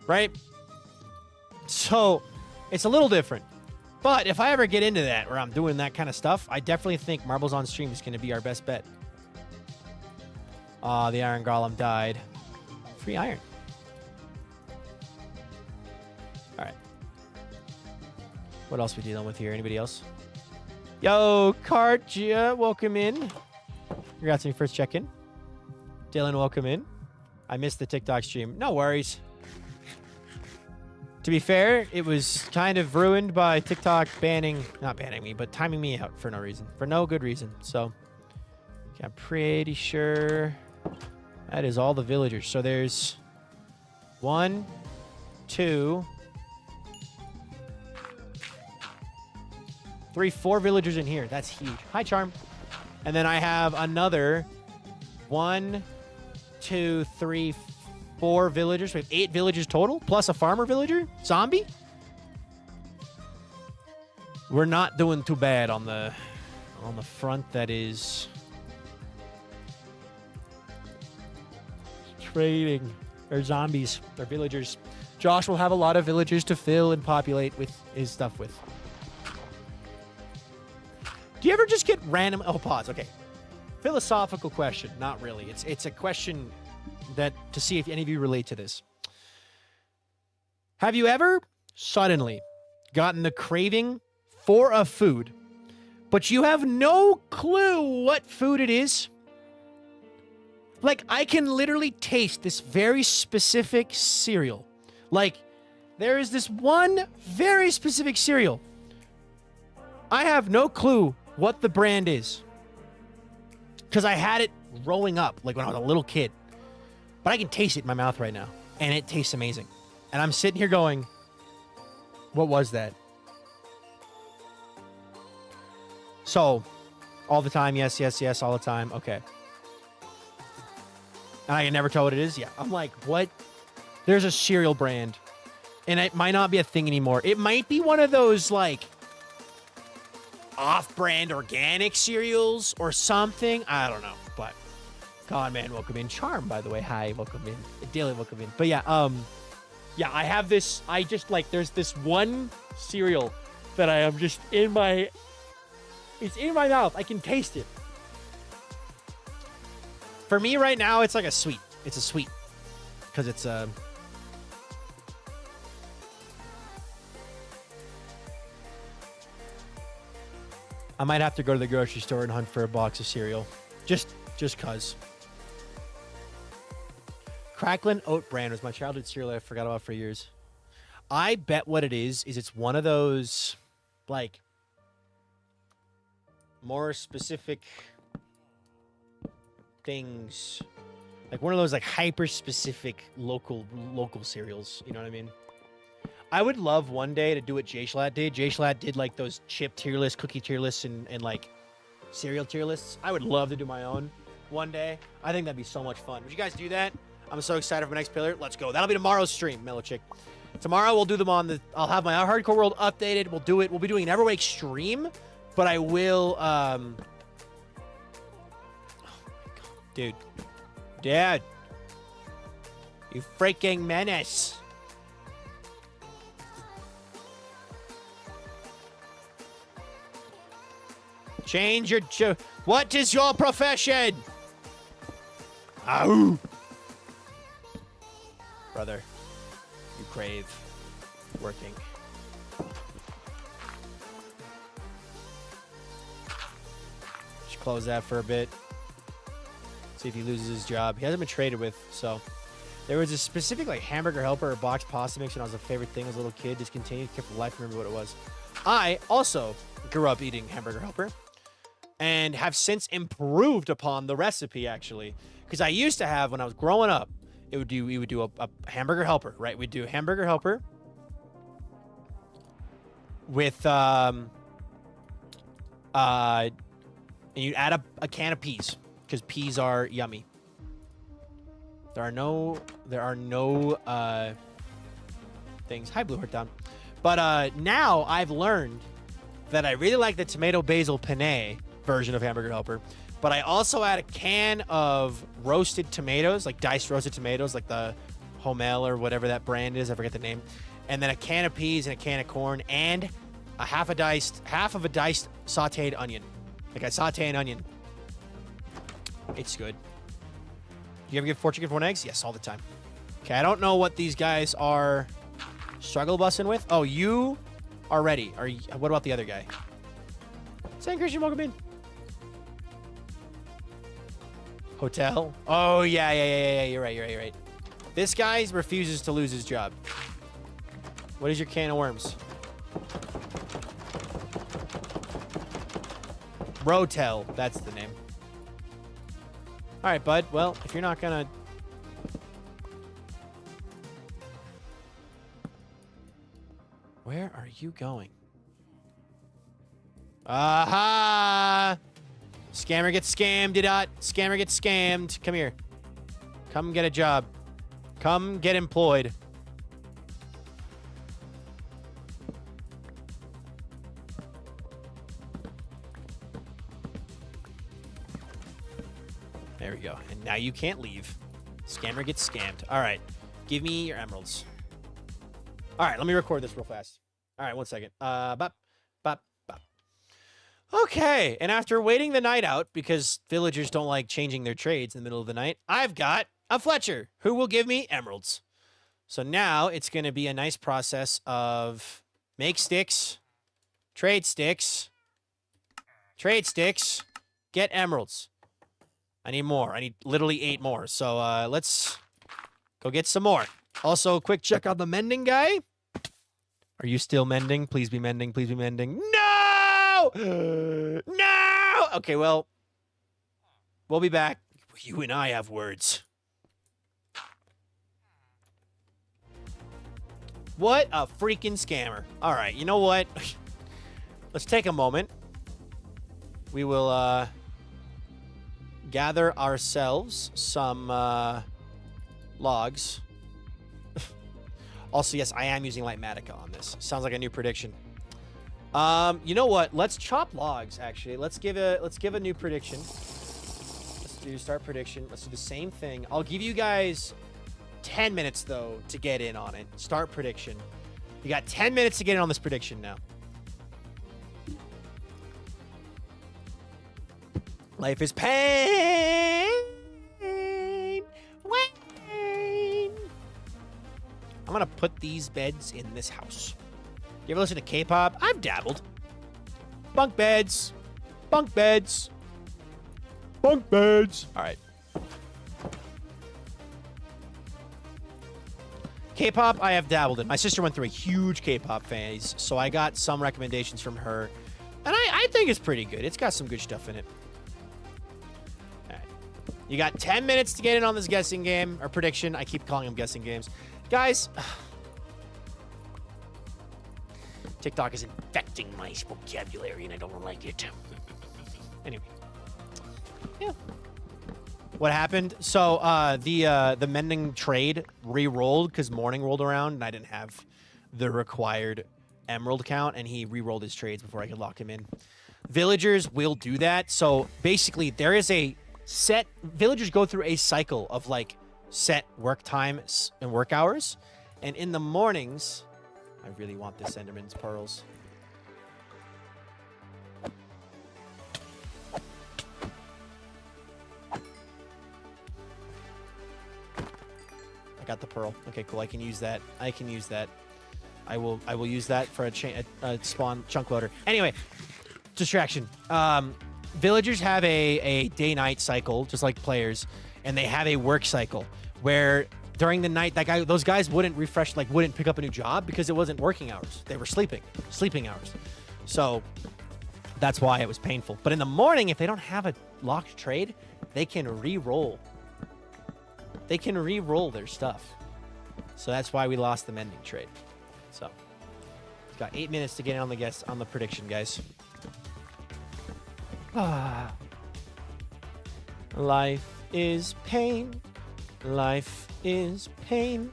Right? So, it's a little different. But if I ever get into that, where I'm doing that kind of stuff, I definitely think marbles on stream is going to be our best bet. The iron golem died. Free iron. All right. What else we dealing with here? Anybody else? Yo, Karja, welcome in. Congrats on your first check-in. Dylan, welcome in. I missed the TikTok stream. No worries. To be fair, it was kind of ruined by TikTok not banning me, but timing me out for no reason. For no good reason. So, okay, I'm pretty sure that is all the villagers. So there's 1, 2, 3, 4 villagers in here. That's huge. Hi, Charm. And then I have another 1, 2, 3, 4 villagers. We have 8 villagers total, plus a farmer villager. Zombie. We're not doing too bad on the front that is trading. Or zombies. Or villagers. Josh will have a lot of villagers to fill and populate with his stuff with. Do you ever just get random... Oh, pause. Okay. Philosophical question. Not really. It's a question that to see if any of you relate to this. Have you ever suddenly gotten the craving for a food, but you have no clue what food it is? Like, I can literally taste this very specific cereal. Like, there is this one very specific cereal. I have no clue what the brand is, because I had it growing up, like when I was a little kid. But I can taste it in my mouth right now, and it tastes amazing. And I'm sitting here going, What was that? So, all the time, yes, yes, yes, all the time. Okay. And I can never tell what it is? Yeah. I'm like, what? There's a cereal brand. And it might not be a thing anymore. It might be one of those, like, off-brand organic cereals or something. I don't know. But, God, man, welcome in. Charm, by the way. Hi, welcome in. Daily, welcome in. But, yeah, yeah, I have this. I just, like, there's this one cereal that I am just in my... It's in my mouth. I can taste it. For me right now, it's like a sweet. It's a sweet. Because it's I might have to go to the grocery store and hunt for a box of cereal. Just cuz. Cracklin Oat Bran was my childhood cereal I forgot about for years. I bet what it is it's one of those, like, more specific things, like one of those like hyper specific local cereals. You know what I mean? I would love one day to do what Jschlat did. Jschlat did like those chip tier lists, cookie tier lists, and like cereal tier lists. I would love to do my own one day. I think that'd be so much fun. Would you guys do that? I'm so excited for my next pillar. Let's go. That'll be tomorrow's stream, Mellow Chick. Tomorrow we'll do them on the. I'll have my Hardcore World updated. We'll do it. We'll be doing an Everwake stream. But I will, oh my God. Dude. Dad. You freaking menace. Change your, what is your profession? Ow. Brother, you crave working. Close that for a bit. See if he loses his job. He hasn't been traded with, so. There was a specific, like, hamburger helper or boxed pasta mix when I was a favorite thing as a little kid. Discontinued. Kept for life. Remember what it was. I also grew up eating hamburger helper and have since improved upon the recipe, actually. Because I used to have, when I was growing up, we would do a hamburger helper, right? We'd do hamburger helper with, and you add a can of peas, because peas are yummy. There are no things. Hi, Blue Heart Down. But now I've learned that I really like the tomato basil penne version of Hamburger Helper. But I also add a can of roasted tomatoes, like diced roasted tomatoes, like the Homel or whatever that brand is. I forget the name. And then a can of peas and a can of corn and a half of a diced sauteed onion. Like I saute an onion. It's good. You ever give 4 chicken, 4 eggs? Yes, all the time. Okay, I don't know what these guys are struggle bussing with. Oh, you are ready. Are you, what about the other guy? San Christian, welcome in. Hotel. Oh, yeah. You're right. This guy refuses to lose his job. What is your can of worms? Rotel, that's the name. All right, bud. Well, if you're not gonna... Where are you going? Aha! Scammer gets scammed, dot. Scammer gets scammed. Come here. Come get a job. Come get employed. There we go. And now you can't leave. Scammer gets scammed. All right. Give me your emeralds. All right. Let me record this real fast. All right. 1 second. Bop. Okay. And after waiting the night out, because villagers don't like changing their trades in the middle of the night, I've got a Fletcher who will give me emeralds. So now it's going to be a nice process of make sticks, trade sticks, get emeralds. I need more. I need literally 8 more. So let's go get some more. Also, quick check on the mending guy. Are you still mending? Please be mending. Please be mending. No! No! Okay, well, we'll be back. You and I have words. What a freaking scammer. All right, you know what? Let's take a moment. We will gather ourselves some logs. Also, yes, I am using Lightmatica on this. Sounds like a new prediction. You know what? Let's chop logs, actually. Let's give a new prediction. Let's do start prediction. Let's do the same thing. I'll give you guys 10 minutes, though, to get in on it. Start prediction. You got 10 minutes to get in on this prediction now. Life is pain. Wayne. I'm going to put these beds in this house. You ever listen to K-pop? I've dabbled. Bunk beds. Bunk beds. Bunk beds. All right. K-pop, I have dabbled in. My sister went through a huge K-pop phase, so I got some recommendations from her. And I think it's pretty good. It's got some good stuff in it. All right. You got 10 minutes to get in on this guessing game, or prediction. I keep calling them guessing games. Guys, TikTok is infecting my vocabulary, and I don't like it. Anyway. Yeah. What happened? So the mending trade re-rolled because morning rolled around and I didn't have the required emerald count, and he re-rolled his trades before I could lock him in. Villagers will do that. So basically there is a set, villagers go through a cycle of like set work times and work hours. And in the mornings, I really want this Enderman's pearls. I got the pearl. Okay, cool. I can use that. I can use that. I will use that for a spawn chunk loader. Anyway, distraction. Villagers have a day-night cycle, just like players, and they have a work cycle where during the night, those guys wouldn't refresh, like wouldn't pick up a new job because it wasn't working hours. They were sleeping hours. So that's why it was painful. But in the morning, if they don't have a locked trade, they can re-roll. They can re-roll their stuff. So that's why we lost the mending trade. So we've got 8 minutes to get in on the prediction, guys. Life is pain. Life is pain.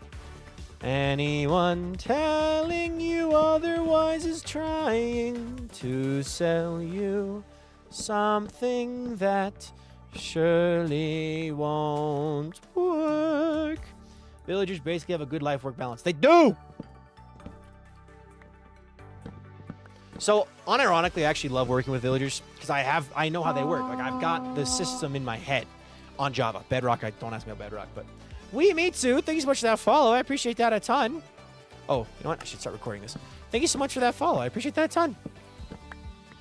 Anyone telling you otherwise is trying to sell you something that surely won't work. Villagers basically have a good life-work balance. They do! So, unironically, I actually love working with villagers because I know how they work. Like, I've got the system in my head on Java. Bedrock, don't ask me about Bedrock, but Mitsu, thank you so much for that follow. I appreciate that a ton. Oh, you know what? I should start recording this. Thank you so much for that follow. I appreciate that a ton.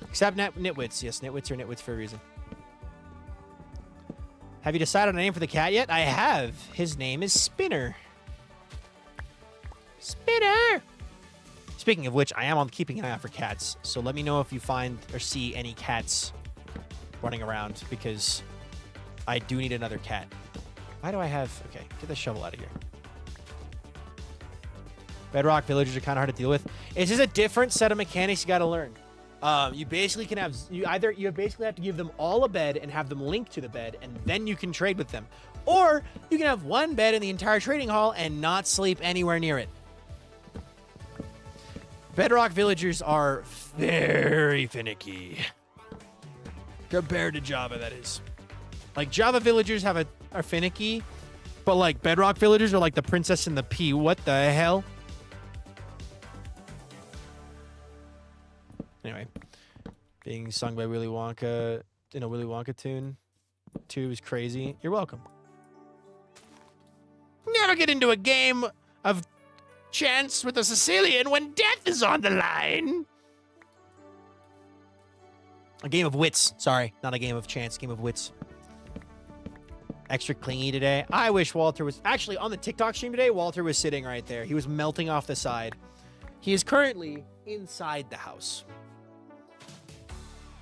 Except nitwits. Yes, nitwits are nitwits for a reason. Have you decided on a name for the cat yet? I have. His name is Spinner. Spinner! Speaking of which, I am on keeping an eye out for cats. So let me know if you find or see any cats running around, because I do need another cat. Why do I have... Okay, get the shovel out of here. Bedrock villagers are kind of hard to deal with. It's just a different set of mechanics you got to learn. You basically can have... You basically have to give them all a bed and have them linked to the bed, and then you can trade with them. Or you can have one bed in the entire trading hall and not sleep anywhere near it. Bedrock villagers are very finicky. Compared to Java, that is. Like, Java villagers are finicky, but, like, Bedrock villagers are like the Princess and the Pea. What the hell? Anyway. Being sung by Willy Wonka in a Willy Wonka tune. 2 is crazy. You're welcome. Never get into a game of chance with a Sicilian when death is on the line. A game of wits. Sorry, not a game of chance. Game of wits. Extra clingy today. I wish Walter was... Actually, on the TikTok stream today, Walter was sitting right there. He was melting off the side. He is currently inside the house.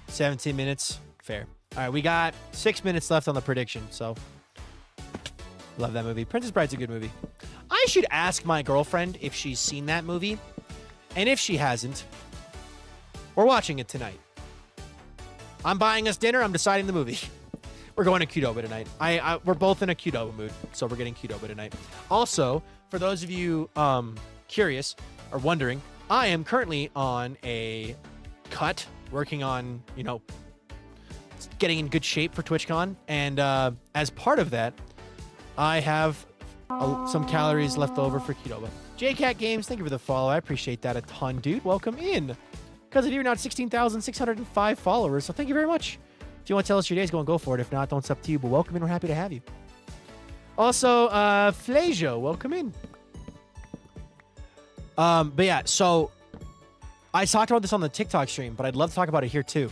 17 minutes. Fair. All right, we got 6 minutes left on the prediction, so... Love that movie. Princess Bride's a good movie. I should ask my girlfriend if she's seen that movie. And if she hasn't, we're watching it tonight. I'm buying us dinner. I'm deciding the movie. We're going to Qdoba tonight. We're both in a Qdoba mood, so we're getting Qdoba tonight. Also, for those of you curious or wondering, I am currently on a cut, working on, getting in good shape for TwitchCon. And as part of that, I have some calories left over for Qdoba. JCat Games, thank you for the follow. I appreciate that a ton, dude. Welcome in. Because of you, now 16,605 followers, so thank you very much. If you want to tell us your day's going, go for it. If not, don't. It's up to you, but welcome in. We're happy to have you. Also, Flejo, welcome in. But yeah, so I talked about this on the TikTok stream, but I'd love to talk about it here too.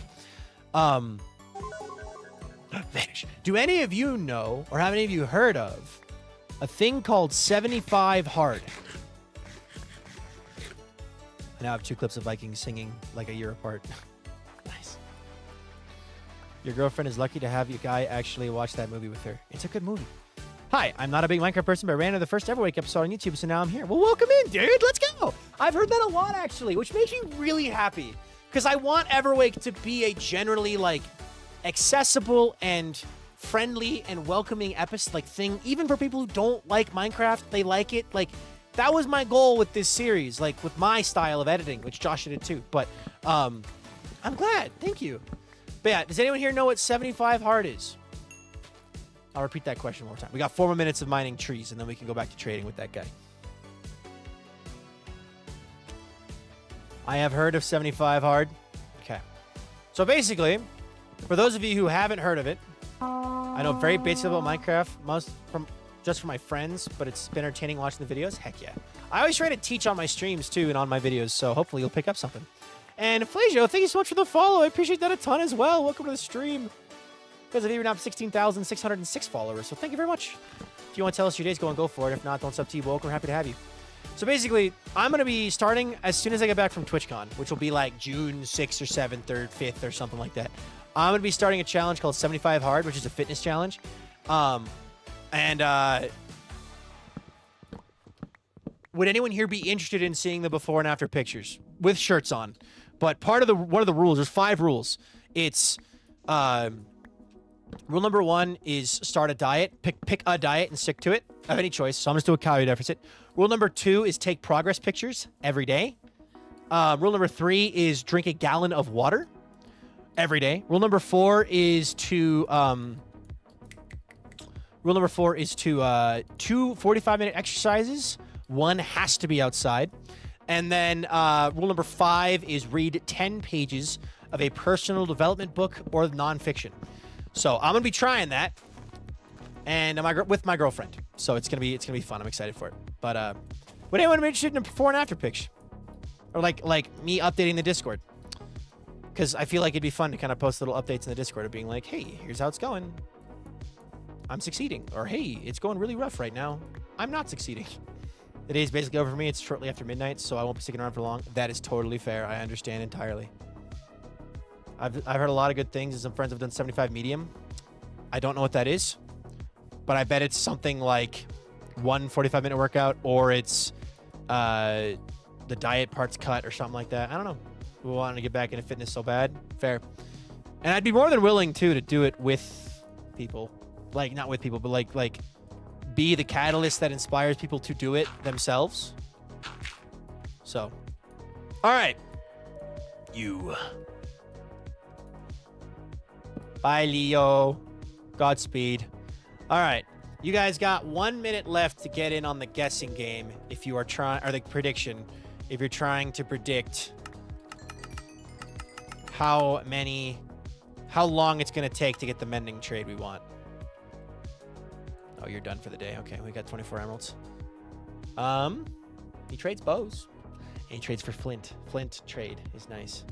Do any of you know, or have any of you heard of, a thing called 75 Hard? I now have 2 clips of Vikings singing like a year apart. Nice. Your girlfriend is lucky to have your guy actually watch that movie with her. It's a good movie. Hi, I'm not a big Minecraft person, but I ran into the first Everwake episode on YouTube, so now I'm here. Well, welcome in, dude. Let's go. I've heard that a lot, actually, which makes me really happy. Because I want Everwake to be a generally, accessible and friendly and welcoming thing. Even for people who don't like Minecraft, they like it. That was my goal with this series, with my style of editing, which Josh did too. But I'm glad. Thank you. But yeah, does anyone here know what 75 hard is? I'll repeat that question one more time. We got 4 more minutes of mining trees, and then we can go back to trading with that guy. I have heard of 75 hard. Okay. So basically, for those of you who haven't heard of it, I know very basic about Minecraft, just from my friends, but it's been entertaining watching the videos. Heck yeah. I always try to teach on my streams, too, and on my videos, so hopefully you'll pick up something. And Flejo, thank you so much for the follow. I appreciate that a ton as well. Welcome to the stream. Because of you, we now have 16,606 followers, so thank you very much. If you want to tell us your day's going, go for it. If not, don't. It's up to you. Welcome. We're happy to have you. So basically, I'm going to be starting as soon as I get back from TwitchCon, which will be June 6th or 7th or 5th or something like that. I'm going to be starting a challenge called 75 Hard, which is a fitness challenge. Would anyone here be interested in seeing the before and after pictures with shirts on? But one of the rules, there's 5 rules. It's rule number 1 is start a diet. Pick a diet and stick to it of any choice. So I'm just doing a calorie deficit. Rule number 2 is take progress pictures every day. Rule number 3 is drink a gallon of water every day. Rule number 4 is to 2 45-minute exercises. 1 has to be outside. And then rule number 5 is read 10 pages of a personal development book or nonfiction. So I'm gonna be trying that, and with my girlfriend. So it's gonna be fun. I'm excited for it. But would anyone be interested in a before and after pics, or like me updating the Discord? Because I feel like it'd be fun to kind of post little updates in the Discord of being like, hey, here's how it's going. I'm succeeding, or hey, it's going really rough right now. I'm not succeeding. The day's basically over for me. It's shortly after midnight, so I won't be sticking around for long. That is totally fair. I understand entirely. I've heard a lot of good things, and some friends have done 75 medium. I don't know what that is, but I bet it's something like 1 45-minute workout, or it's the diet part's cut or something like that. I don't know. We wanted to get back into fitness so bad. Fair. And I'd be more than willing, too, to do it with people. Not with people, but like be the catalyst that inspires people to do it themselves. So, all right. You. Bye, Leo. Godspeed. All right. You guys got 1 minute left to get in on the guessing game if you are trying, or the prediction, if you're trying to predict how long it's going to take to get the mending trade we want. Oh, you're done for the day. Okay, we got 24 emeralds. He trades bows. And he trades for flint. Flint trade is nice.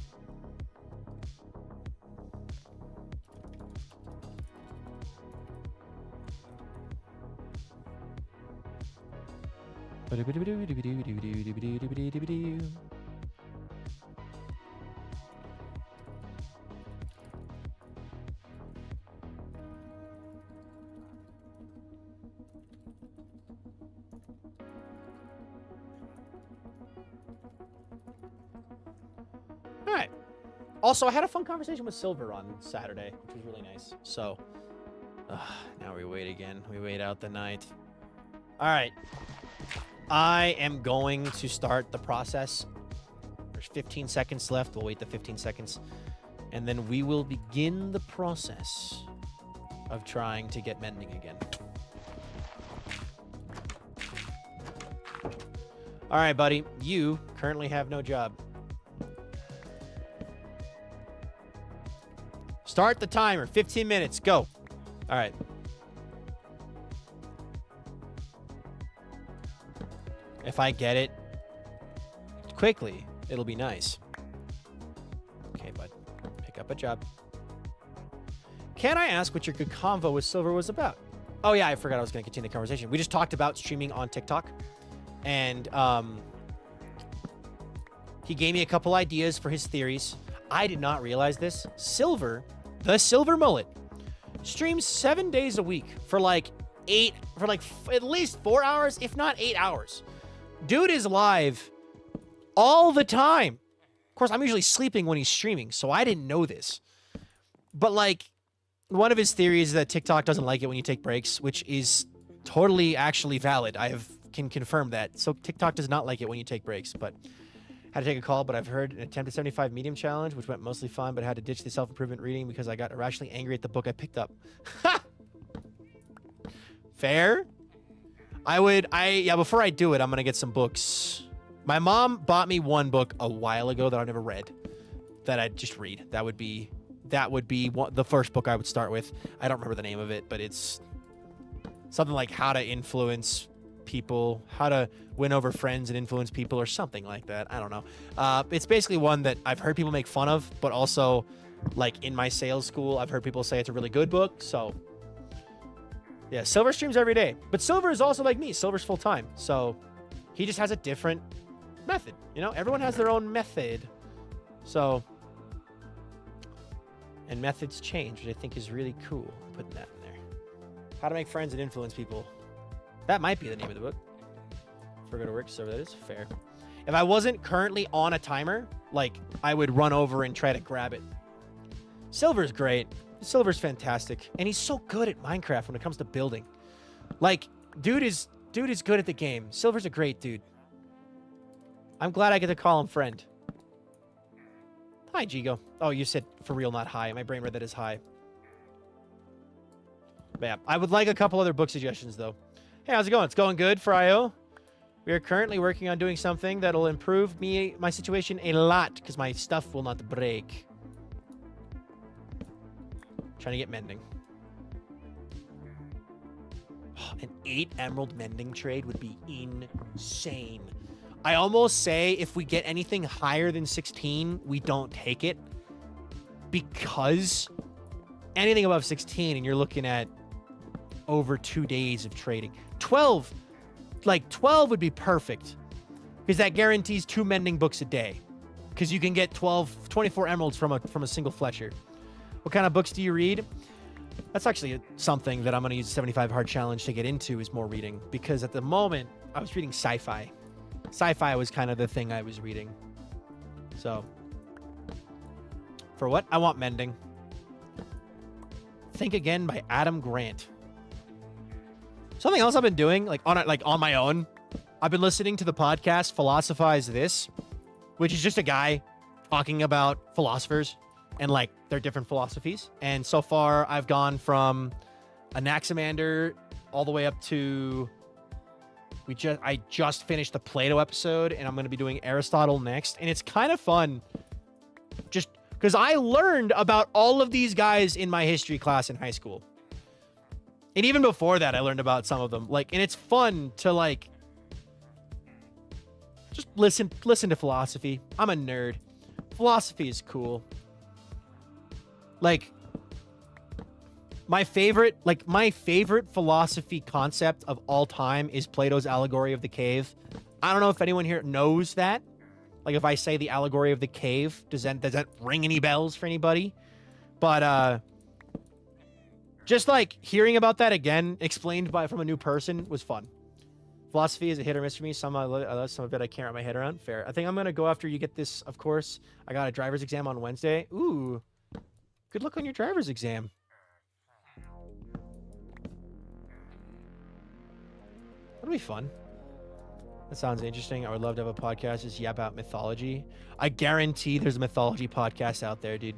Also, I had a fun conversation with Silver on Saturday, which was really nice. So, now we wait again. We wait out the night. All right. I am going to start the process. There's 15 seconds left. We'll wait the 15 seconds. And then we will begin the process of trying to get mending again. All right, buddy. You currently have no job. Start the timer. 15 minutes. Go. All right. If I get it quickly, it'll be nice. Okay, bud. Pick up a job. Can I ask what your good convo with Silver was about? Oh, yeah, I forgot I was going to continue the conversation. We just talked about streaming on TikTok. And he gave me a couple ideas for his theories. I did not realize this. Silver, the Silver Mullet, streams 7 days a week for at least 4 hours, if not 8 hours. Dude is live all the time. Of course, I'm usually sleeping when he's streaming, so I didn't know this. But, like, one of his theories is that TikTok doesn't like it when you take breaks, which is totally actually valid. Can confirm that. So TikTok does not like it when you take breaks, but had to take a call, but I've heard an attempt at 75 medium challenge, which went mostly fine, but I had to ditch the self-improvement reading because I got irrationally angry at the book I picked up. Fair. Before I do it, I'm going to get some books. My mom bought me one book a while ago that I've never read that I'd just read. That would be the first book I would start with. I don't remember the name of it, but it's something like How to Influence People, How to Win Over Friends and Influence People, or something like that. I don't know. It's basically one that I've heard people make fun of, but also, like, in my sales school, I've heard people say it's a really good book. So, yeah, Silver streams every day. But Silver is also like me. Silver's full-time. So, he just has a different method. You know, everyone has their own method. So, and methods change, which I think is really cool. Putting that in there. How to make friends and influence people. That might be the name of the book. For go to work, so that is fair. If I wasn't currently on a timer, like, I would run over and try to grab it. Silver's great. Silver's fantastic. And he's so good at Minecraft when it comes to building. Like, dude is good at the game. Silver's a great dude. I'm glad I get to call him friend. Hi, Jigo. Oh, you said for real, not hi. My brain read that as hi. But yeah, I would like a couple other book suggestions, though. Hey, how's it going? It's going good for IO. We are currently working on doing something that'll improve my situation a lot because my stuff will not break. Trying to get mending. An 8 emerald mending trade would be insane. I almost say if we get anything higher than 16, we don't take it. Because anything above 16 and you're looking at over 2 days of trading. 12 would be perfect because that guarantees 2 mending books a day because you can get 24 emeralds from a single Fletcher. What kind of books do you read? That's actually something that I'm going to use the 75 hard challenge to get into is more reading because at the moment I was reading sci-fi. Sci-fi was kind of the thing I was reading. So for what? I want mending. Think Again by Adam Grant. Something else I've been doing, on my own, I've been listening to the podcast Philosophize This, which is just a guy talking about philosophers and, like, their different philosophies. And so far, I've gone from Anaximander all the way up to... I just finished the Plato episode, and I'm going to be doing Aristotle next. And it's kind of fun, just because I learned about all of these guys in my history class in high school. And even before that, I learned about some of them. And it's fun to, just listen to philosophy. I'm a nerd. Philosophy is cool. My favorite philosophy concept of all time is Plato's allegory of the cave. I don't know if anyone here knows that. If I say the allegory of the cave, does that ring any bells for anybody? But, just hearing about that again, explained from a new person, was fun. Philosophy is a hit or miss for me. Some I love, some of it I can't wrap my head around. Fair. I think I'm going to go after you get this, of course. I got a driver's exam on Wednesday. Ooh. Good luck on your driver's exam. That'll be fun. That sounds interesting. I would love to have a podcast just about mythology. I guarantee there's a mythology podcast out there, dude.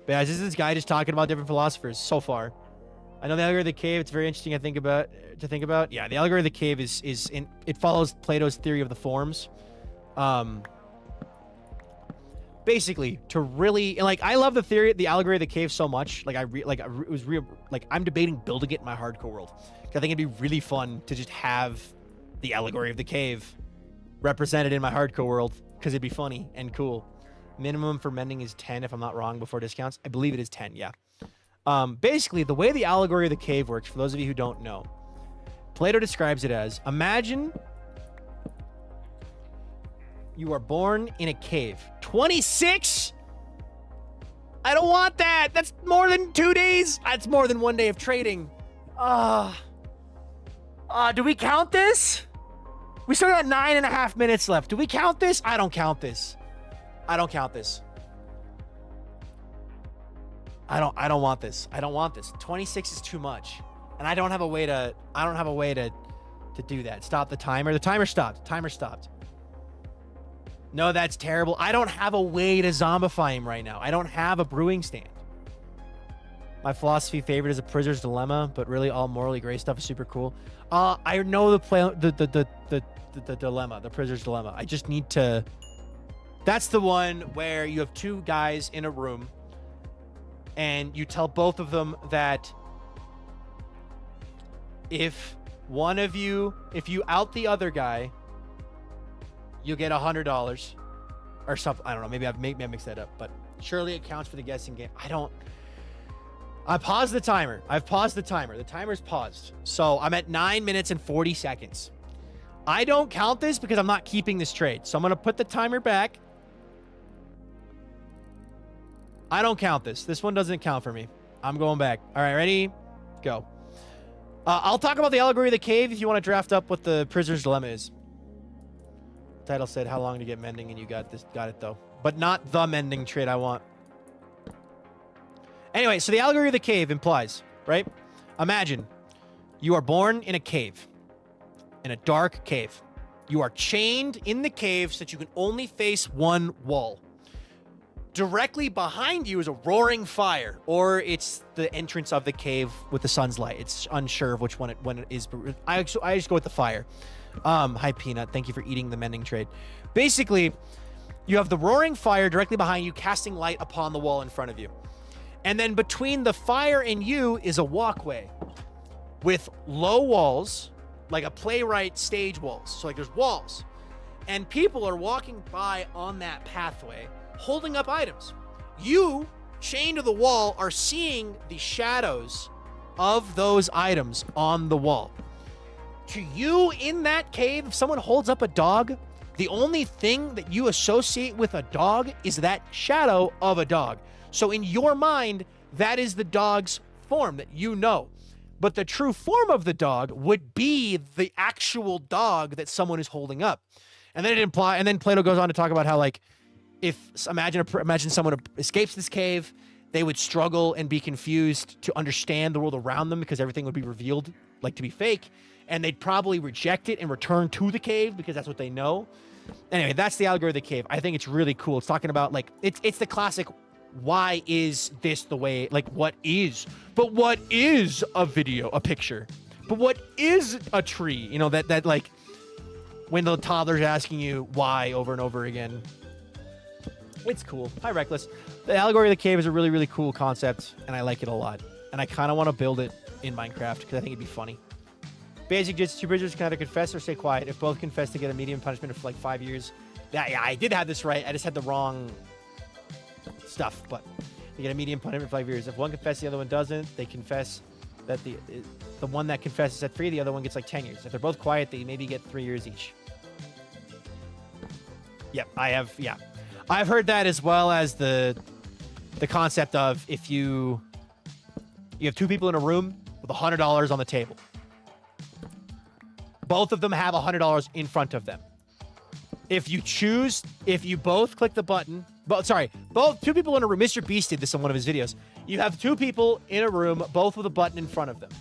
But yeah, this is this guy just talking about different philosophers so far. I know the Allegory of the Cave. It's very interesting. To think about. Yeah, the Allegory of the Cave it follows Plato's theory of the forms. Basically, to really like, I love the Allegory of the Cave so much. Like I'm debating building it in my hardcore world. I think it'd be really fun to just have the Allegory of the Cave represented in my hardcore world because it'd be funny and cool. Minimum for mending is 10 if I'm not wrong before discounts. I believe it is 10. Yeah. Basically, the way the Allegory of the Cave works, for those of you who don't know, Plato describes it as, imagine you are born in a cave. 26? I don't want that. That's more than 2 days. That's more than 1 day of trading. Do we count this? We still got 9.5 minutes left. Do we count this? I don't count this. I don't count this. I don't want this. I don't want this. 26 is too much. And I don't have a way to do that. Stop the timer. The timer stopped. Timer stopped. No, that's terrible. I don't have a way to zombify him right now. I don't have a brewing stand. My philosophy favorite is a Prisoner's Dilemma, but really all morally gray stuff is super cool. I know the dilemma, the Prisoner's Dilemma. I just need to. That's the one where you have two guys in a room, and you tell both of them that if you out the other guy, you get $100 or something. I don't know. Maybe I mixed that up, but surely it counts for the guessing game. I paused the timer. I've paused the timer. The timer's paused. So I'm at 9 minutes and 40 seconds. I don't count this because I'm not keeping this trade. So I'm going to put the timer back. I don't count this. This one doesn't count for me. I'm going back. All right, ready? Go. I'll talk about the Allegory of the Cave if you want to draft up what the Prisoner's Dilemma is. The title said how long to get mending, and you got it though. But not the mending trade I want. Anyway, so the Allegory of the Cave implies, right? Imagine you are born in a cave, in a dark cave. You are chained in the cave so that you can only face one wall. Directly behind you is a roaring fire, or it's the entrance of the cave with the sun's light. It's unsure of which one it is. But I just go with the fire. Hi, Peanut. Thank you for eating the mending trade. Basically, you have the roaring fire directly behind you, casting light upon the wall in front of you. And then between the fire and you is a walkway with low walls, like a playwright stage walls. So like there's walls. And people are walking by on that pathway, holding up items. You, chained to the wall, are seeing the shadows of those items on the wall. To you in that cave, if someone holds up a dog, the only thing that you associate with a dog is that shadow of a dog. So in your mind, that is the dog's form that you know. But the true form of the dog would be the actual dog that someone is holding up. And then Plato goes on to talk about how, like, imagine someone escapes this cave, they would struggle and be confused to understand the world around them because everything would be revealed like to be fake, and they'd probably reject it and return to the cave because that's what they know. Anyway, that's the Allegory of the Cave. I think it's really cool. It's talking about, like, it's the classic, why is this the way, like, what is a picture? But what is a tree? You know, that like when the toddler's asking you why over and over again. It's cool. Hi, Reckless. The Allegory of the Cave is a really, really cool concept, and I like it a lot. And I kind of want to build it in Minecraft because I think it'd be funny. Basic just two prisoners can either confess or stay quiet. If both confess, to get a medium punishment for like 5 years. Yeah, I did have this right. I just had the wrong stuff, but they get a medium punishment for 5 years. If one confesses, the other one doesn't, they confess that the one that confesses is set free, the other one gets like 10 years. If they're both quiet, they maybe get 3 years each. Yep, I've heard that, as well as the concept of if you have two people in a room with $100 on the table. both of them have $100 in front of them. If you both click the button, two people in a room. Mr. Beast did this on one of his videos. You have two people in a room, both with a button in front of them.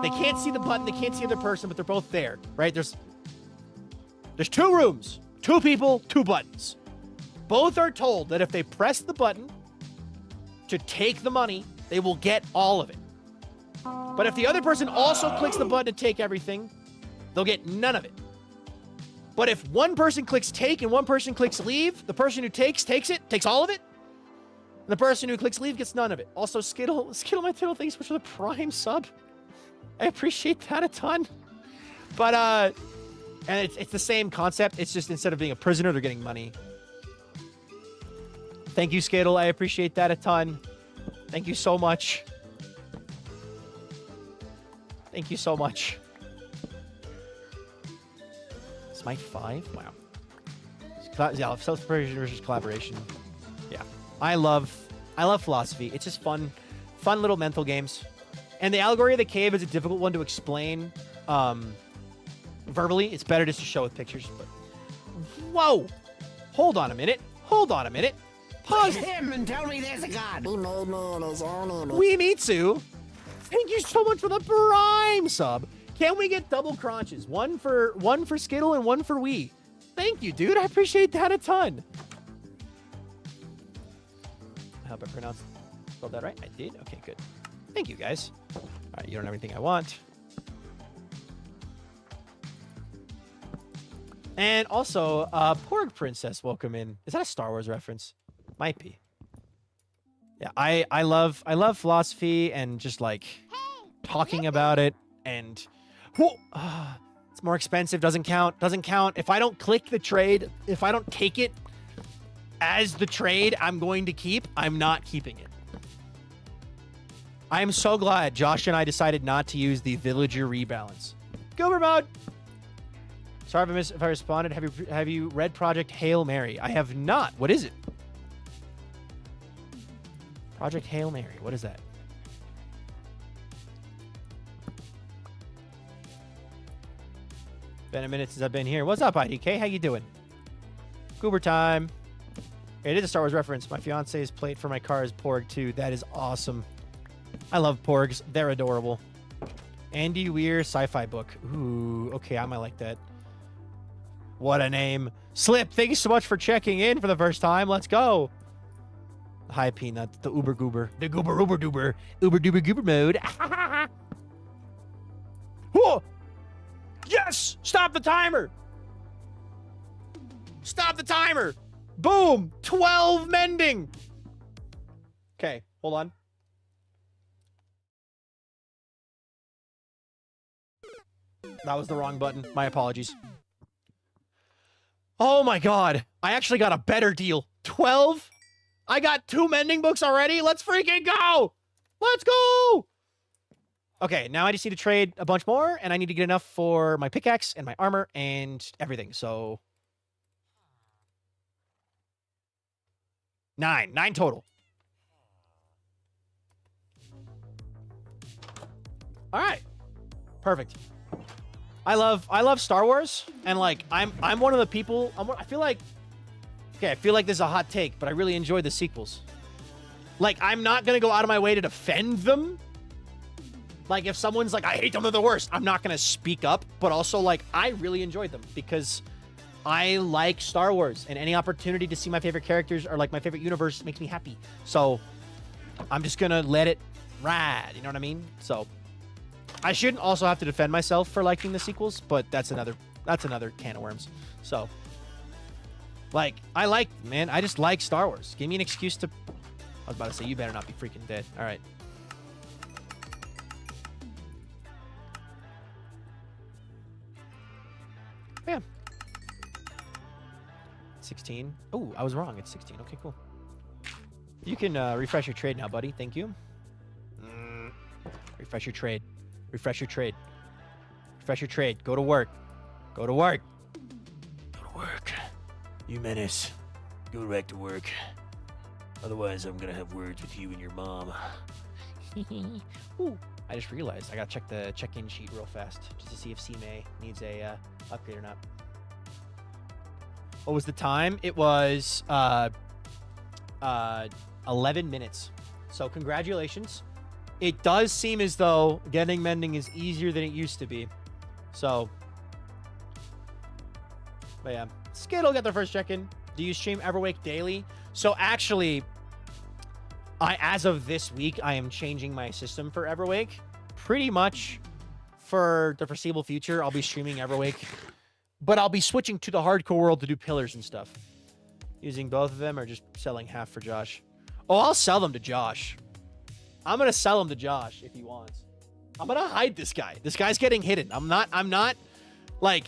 They can't see the button, they can't see the other person, but they're both there, right? There's two rooms, two people, two buttons. Both are told that if they press the button to take the money, they will get all of it. But if the other person also clicks the button to take everything, they'll get none of it. But if one person clicks take and one person clicks leave, the person who takes it, takes all of it. And the person who clicks leave gets none of it. Also, Skittle my Tittle, thanks for the Prime sub. I appreciate that a ton. But, and it's the same concept. It's just instead of being a prisoner, they're getting money. Thank you, Skittle. I appreciate that a ton. Thank you so much. Thank you so much. Smite 5? Wow. Yeah, self-preparation versus collaboration. Yeah. I love philosophy. It's just fun little mental games. And the Allegory of the Cave is a difficult one to explain verbally. It's better just to show with pictures. But whoa! Hold on a minute. Pause. Him and tell me there's a god. He made me in his own image. Weemitsu, thank you so much for the Prime sub. Can we get double crunches? One for Skittle and one for Wee. Thank you, dude. I appreciate that a ton. I hope I spelled that right. I did. Okay, good. Thank you, guys. All right, you don't have anything I want. And also, Porg Princess, welcome in. Is that a Star Wars reference? Might be. Yeah, I love philosophy and just like talking about it. And it's more expensive. Doesn't count. If I don't click the trade, if I don't take it as the trade I'm going to keep, I'm not keeping it. I am so glad Josh and I decided not to use the villager rebalance. Goober mode. Sorry if I responded. Have you read Project Hail Mary? I have not. What is it? Project Hail Mary. What is that? Been a minute since I've been here. What's up, IDK? How you doing? Goober time. It is a Star Wars reference. My fiance's plate for my car is Porg too. That is awesome. I love Porgs. They're adorable. Andy Weir sci-fi book. Ooh, okay, I might like that. What a name. Slip, thank you so much for checking in for the first time. Let's go. Hi, Peanut. The Uber Goober. The Goober Uber Duber. Uber Duber Goober mode. Whoa! Yes! Stop the timer! Stop the timer! Boom! 12 mending! Okay, hold on. That was the wrong button. My apologies. Oh my god. I actually got a better deal. 12? I got 2 mending books already? Let's freaking go! Let's go! Okay, now I just need to trade a bunch more, and I need to get enough for my pickaxe and my armor and everything, so... 9 total. Alright. Perfect. I love Star Wars, and like I'm one of the people. I feel like this is a hot take, but I really enjoy the sequels. Like, I'm not gonna go out of my way to defend them. Like, if someone's like, I hate them, they're the worst, I'm not gonna speak up. But also, like, I really enjoyed them because I like Star Wars, and any opportunity to see my favorite characters or like my favorite universe makes me happy. So I'm just gonna let it ride. You know what I mean? So. I shouldn't also have to defend myself for liking the sequels, but that's another can of worms. So, like, I just like Star Wars. Give me an excuse to... I was about to say, you better not be freaking dead. All right. Yeah. 16. Oh, I was wrong. It's 16. Okay, cool. You can refresh your trade now, buddy. Thank you. Refresh your trade. Refresh your trade. Refresh your trade. Go to work. Go to work. Go to work. You menace. Go back to work. Otherwise, I'm gonna have words with you and your mom. Ooh, I just realized I gotta check the check-in sheet real fast just to see if CMA needs a upgrade or not. What was the time? It was 11 minutes. So congratulations. It does seem as though getting mending is easier than it used to be. So, but yeah, Skittle got their first check-in. Do you stream Everwake daily? So actually, as of this week, I am changing my system for Everwake. Pretty much for the foreseeable future, I'll be streaming Everwake, but I'll be switching to the hardcore world to do pillars and stuff. Using both of them or just selling half for Josh? Oh, I'll sell them to Josh. I'm going to sell them to Josh if he wants. I'm going to hide this guy. This guy's getting hidden. I'm not like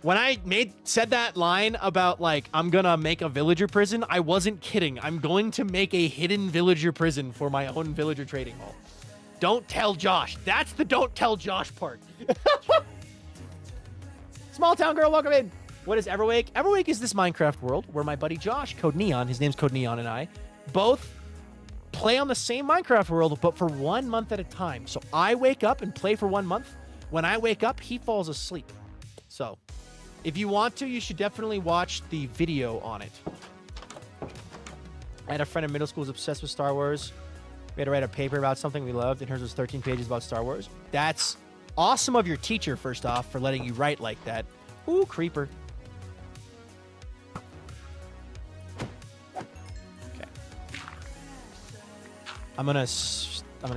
when I said that line about like, I'm going to make a villager prison. I wasn't kidding. I'm going to make a hidden villager prison for my own villager trading hall. Don't tell Josh. That's the don't tell Josh part. Small town girl, welcome in. What is Everwake? Everwake is this Minecraft world where my buddy Josh, Code Neon, his name's Code Neon, and I both play on the same Minecraft world, but for 1 month at a time. So I wake up and play for 1 month. When I wake up, he falls asleep. So if you want to, you should definitely watch the video on it. I had a friend in middle school who was obsessed with Star Wars. We had to write a paper about something we loved, and hers was 13 pages about Star Wars. That's awesome of your teacher, first off, for letting you write like that. Ooh, creeper. I'm gonna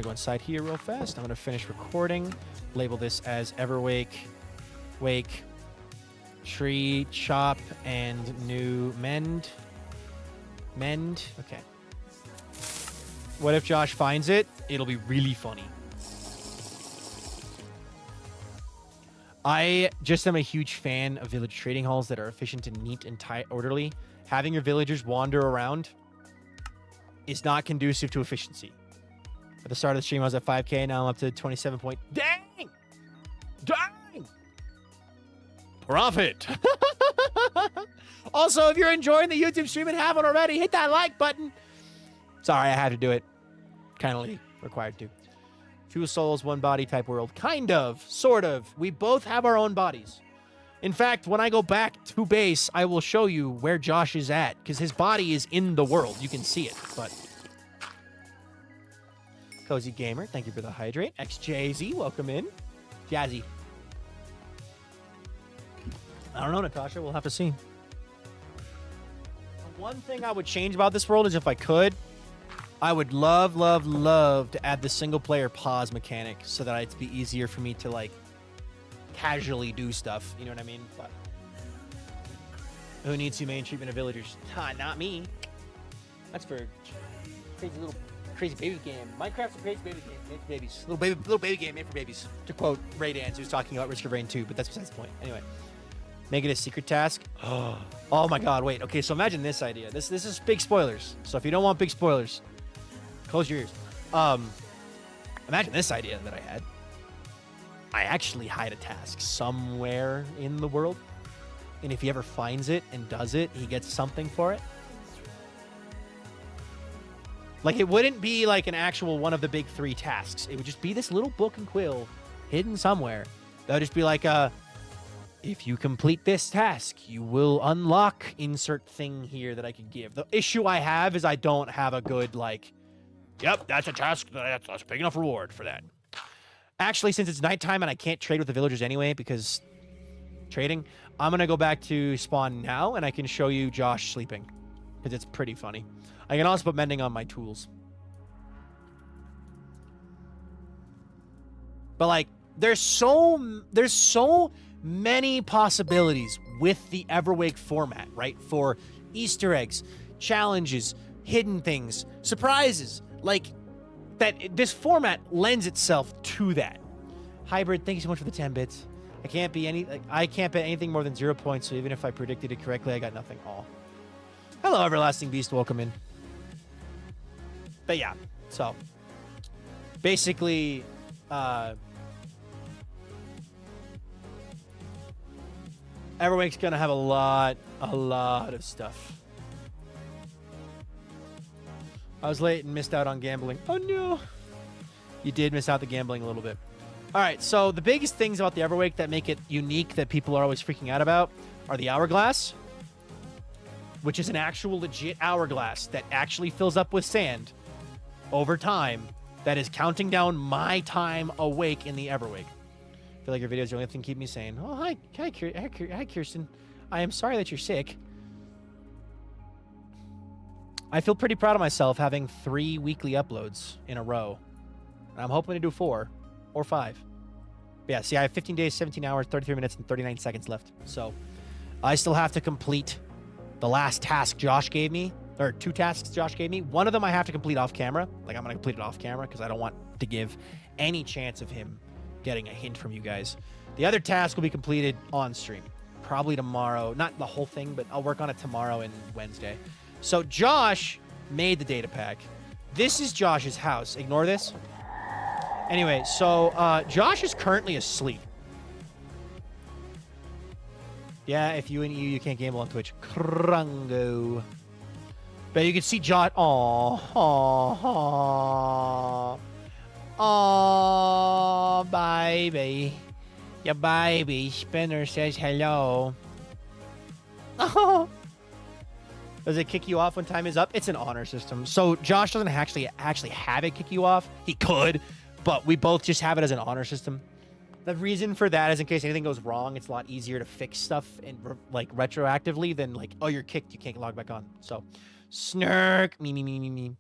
go inside here real fast. I'm gonna finish recording. Label this as Everwake, wake, tree, chop, and new mend. Mend. Okay. What if Josh finds it? It'll be really funny. I just am a huge fan of village trading halls that are efficient and neat and orderly. Having your villagers wander around is not conducive to efficiency. At the start of the stream, I was at 5K. Now I'm up to 27 point. Dang! Dang! Profit! Also, if you're enjoying the YouTube stream and haven't already, hit that like button. Sorry, I had to do it. Kind of required to. Two souls, one body type world. Kind of. Sort of. We both have our own bodies. In fact, when I go back to base, I will show you where Josh is at, because his body is in the world. You can see it, but... Cozy Gamer, thank you for the hydrate. XJZ, welcome in. Jazzy. I don't know, Natasha. We'll have to see. The one thing I would change about this world is if I could, I would love, love, love to add the single-player pause mechanic so that it'd be easier for me to, like, casually do stuff. You know what I mean? But who needs humane treatment of villagers? Not me. That's for crazy baby game. Minecraft's a crazy baby game made for babies. Little baby game made for babies. To quote Ray Dance, who's talking about Risk of Rain 2, but that's besides the point. Anyway, make it a secret task. Oh my God! Wait. Okay, so imagine this idea. This is big spoilers. So if you don't want big spoilers, close your ears. Imagine this idea that I had. I actually hide a task somewhere in the world, and if he ever finds it and does it, he gets something for it. Like, it wouldn't be like an actual one of the big 3 tasks. It would just be this little book and quill hidden somewhere. That would just be like, if you complete this task, you will unlock insert thing here that I could give. The issue I have is I don't have a good, like, yep, that's a task. That's a big enough reward for that. Actually, since it's nighttime and I can't trade with the villagers anyway because trading, I'm going to go back to spawn now and I can show you Josh sleeping because it's pretty funny. I can also put mending on my tools. But, like, there's so many possibilities with the Everwake format, right? For Easter eggs, challenges, hidden things, surprises. Like, that this format lends itself to that. Hybrid, thank you so much for the 10 bits. I can't bet anything more than 0 points, so even if I predicted it correctly, I got nothing. All. Hello, Everlasting Beast, welcome in. But yeah, so basically, Everwake's gonna have a lot of stuff. I was late and missed out on gambling. Oh no. You did miss out the gambling a little bit. All right, so the biggest things about the Everwake that make it unique that people are always freaking out about are the hourglass, which is an actual legit hourglass that actually fills up with sand over time that is counting down my time awake in the Everwake. I feel like your videos are the only thing keep me sane. Oh, hi, Kirsten. I am sorry that you're sick. I feel pretty proud of myself having 3 weekly uploads in a row. And I'm hoping to do 4 or 5. But yeah, see, I have 15 days, 17 hours, 33 minutes, and 39 seconds left. So I still have to complete the last task Josh gave me, or 2 tasks Josh gave me. One of them I have to complete off camera. Like, I'm going to complete it off camera because I don't want to give any chance of him getting a hint from you guys. The other task will be completed on stream. Probably tomorrow. Not the whole thing, but I'll work on it tomorrow and Wednesday. So Josh made the data pack. This is Josh's house. Ignore this. Anyway, so Josh is currently asleep. Yeah, if you and you can't gamble on Twitch. Krungo. But you can see Josh. Oh, baby. Your baby. Spinner says hello. Oh. Does it kick you off when time is up? It's an honor system. So Josh doesn't actually have it kick you off. He could, but we both just have it as an honor system. The reason for that is in case anything goes wrong, it's a lot easier to fix stuff and like retroactively than like, oh, you're kicked, you can't log back on. So, snark, me.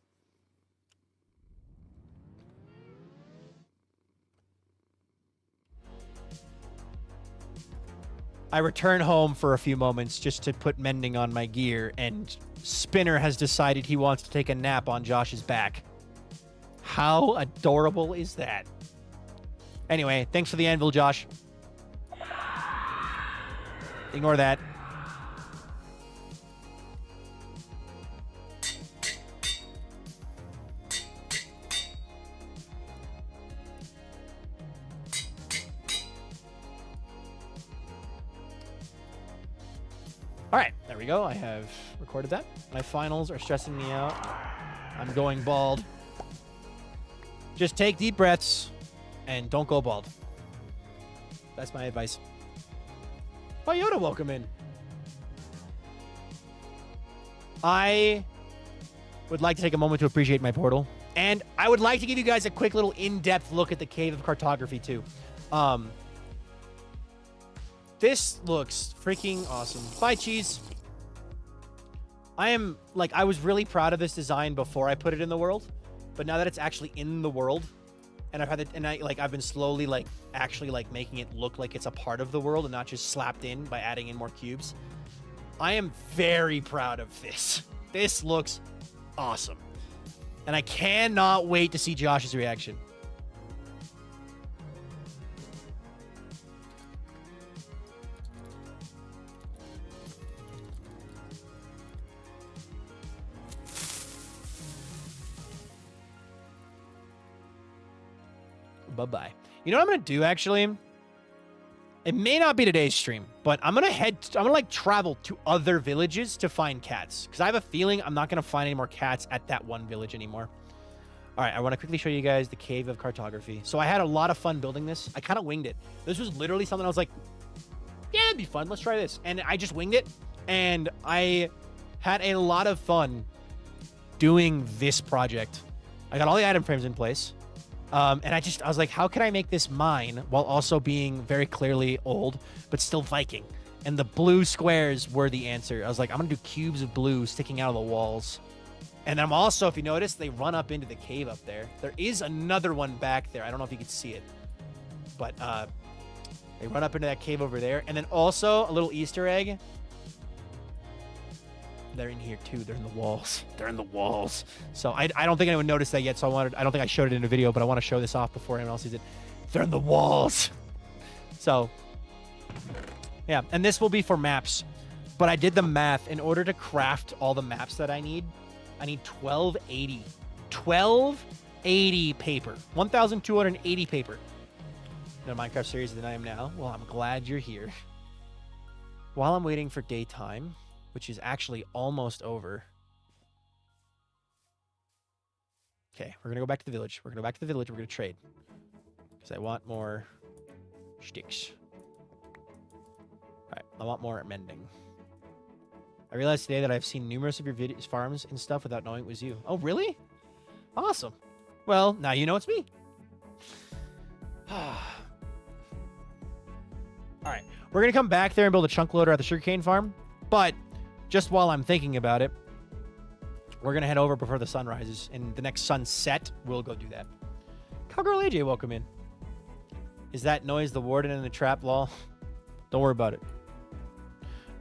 I return home for a few moments just to put mending on my gear, and Spinner has decided he wants to take a nap on Josh's back. How adorable is that? Anyway, thanks for the anvil, Josh. Ignore that. All right, there we go. I have recorded that. My finals are stressing me out. I'm going bald. Just take deep breaths and don't go bald. That's my advice. Oh, Yoda, welcome in. I would like to take a moment to appreciate my portal. And I would like to give you guys a quick little in-depth look at the Cave of Cartography, too. This looks freaking awesome. Bye, cheese. I was really proud of this design before I put it in the world, but now that it's actually in the world, and I've been slowly actually making it look like it's a part of the world and not just slapped in by adding in more cubes. I am very proud of this. This looks awesome, and I cannot wait to see Josh's reaction. Bye-bye. You know what I'm going to do, actually? It may not be today's stream, but I'm going to travel to other villages to find cats. Because I have a feeling I'm not going to find any more cats at that one village anymore. All right, I want to quickly show you guys the Cave of Cartography. So I had a lot of fun building this. I kind of winged it. This was literally something I was like, yeah, it'd be fun. Let's try this. And I just winged it. And I had a lot of fun doing this project. I got all the item frames in place. And I was like, how can I make this mine while also being very clearly old, but still Viking? And the blue squares were the answer. I was like, I'm going to do cubes of blue sticking out of the walls. And I'm also, if you notice, they run up into the cave up there. There is another one back there. I don't know if you can see it. But they run up into that cave over there. And then also a little Easter egg. They're in here too. They're in the walls. They're in the walls. So I don't think anyone noticed that yet. So I don't think I showed it in a video, but I want to show this off before anyone else sees it. They're in the walls. So yeah, and this will be for maps. But I did the math. In order to craft all the maps that I need 1280. 1280 paper. 1,280 paper. In a Minecraft series than I am now. Well, I'm glad you're here. While I'm waiting for daytime, which is actually almost over. Okay, we're gonna go back to the village. We're gonna go back to the village. We're gonna trade because I want more sticks. All right, I want more mending. I realized today that I've seen numerous of your videos, farms and stuff without knowing it was you. Oh, really? Awesome. Well, now you know it's me. All right, we're gonna come back there and build a chunk loader at the sugarcane farm, but just while I'm thinking about it, we're gonna head over before the sun rises, and the next sunset, we'll go do that. Cowgirl AJ, welcome in. Is that noise the warden in the trap? Lol. Don't worry about it.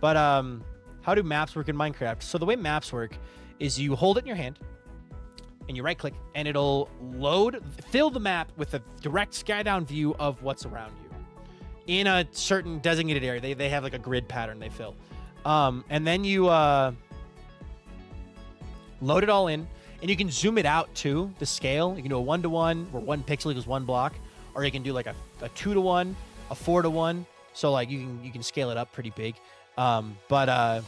But how do maps work in Minecraft? So the way maps work is you hold it in your hand, and you right-click, and it'll fill the map with a direct sky-down view of what's around you in a certain designated area. They have like a grid pattern they fill. And then you load it all in, and you can zoom it out too, the scale. You can do a 1:1, where 1 pixel equals 1 block, or you can do like a 2:1, a 4:1. So like you can scale it up pretty big. But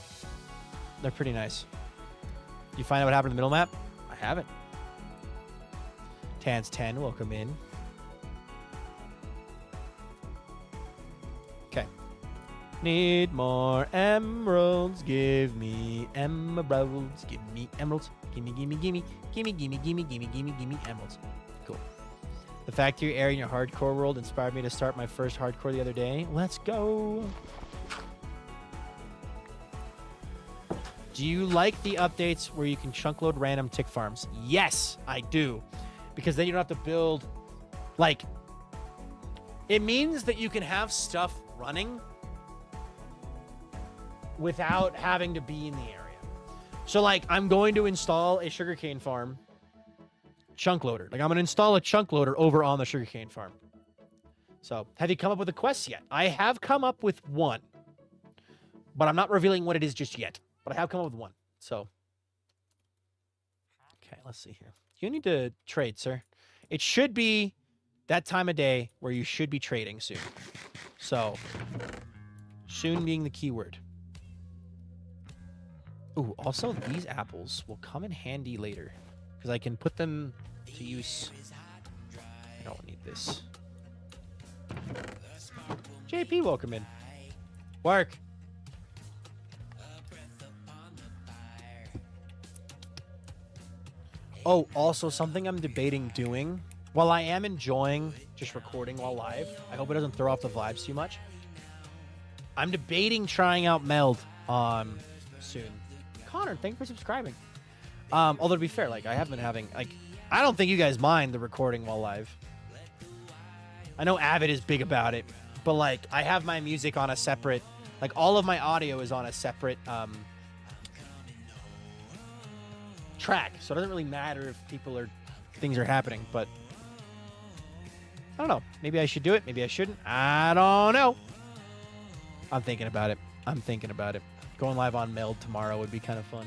they're pretty nice. You find out what happened in the middle map? I haven't. Tans10, welcome in. Okay. Need more emeralds. Give me emeralds. Give me emeralds. Gimme, gimme, gimme. Gimme, gimme, gimme, gimme, gimme, gimme emeralds. Cool. The factory area in your hardcore world inspired me to start my first hardcore the other day. Let's go. Do you like the updates where you can chunk load random tick farms? Yes, I do. Because then you don't have to build, like, it means that you can have stuff running without having to be in the area. So, like, I'm going to install a sugarcane farm chunk loader. Like, I'm going to install a chunk loader over on the sugarcane farm. So, have you come up with a quest yet? I have come up with one, but I'm not revealing what it is just yet. But I have come up with one. So, okay, let's see here. You need to trade, sir. It should be that time of day where you should be trading soon. So, soon being the keyword. Ooh, also these apples will come in handy later because I can put them to use. I don't need this. JP, welcome in. Work. Oh, also something I'm debating doing. While I am enjoying just recording while live, I hope it doesn't throw off the vibes too much. I'm debating trying out Meld soon. Connor, thank you for subscribing. Although to be fair, like I have been having I don't think you guys mind the recording while live. I know Avid is big about it, but like I have my music on a separate, like all of my audio is on a separate track, so it doesn't really matter if things are happening, but I don't know. Maybe I should do it. Maybe I shouldn't. I don't know. I'm thinking about it. Going live on Meld tomorrow would be kind of fun.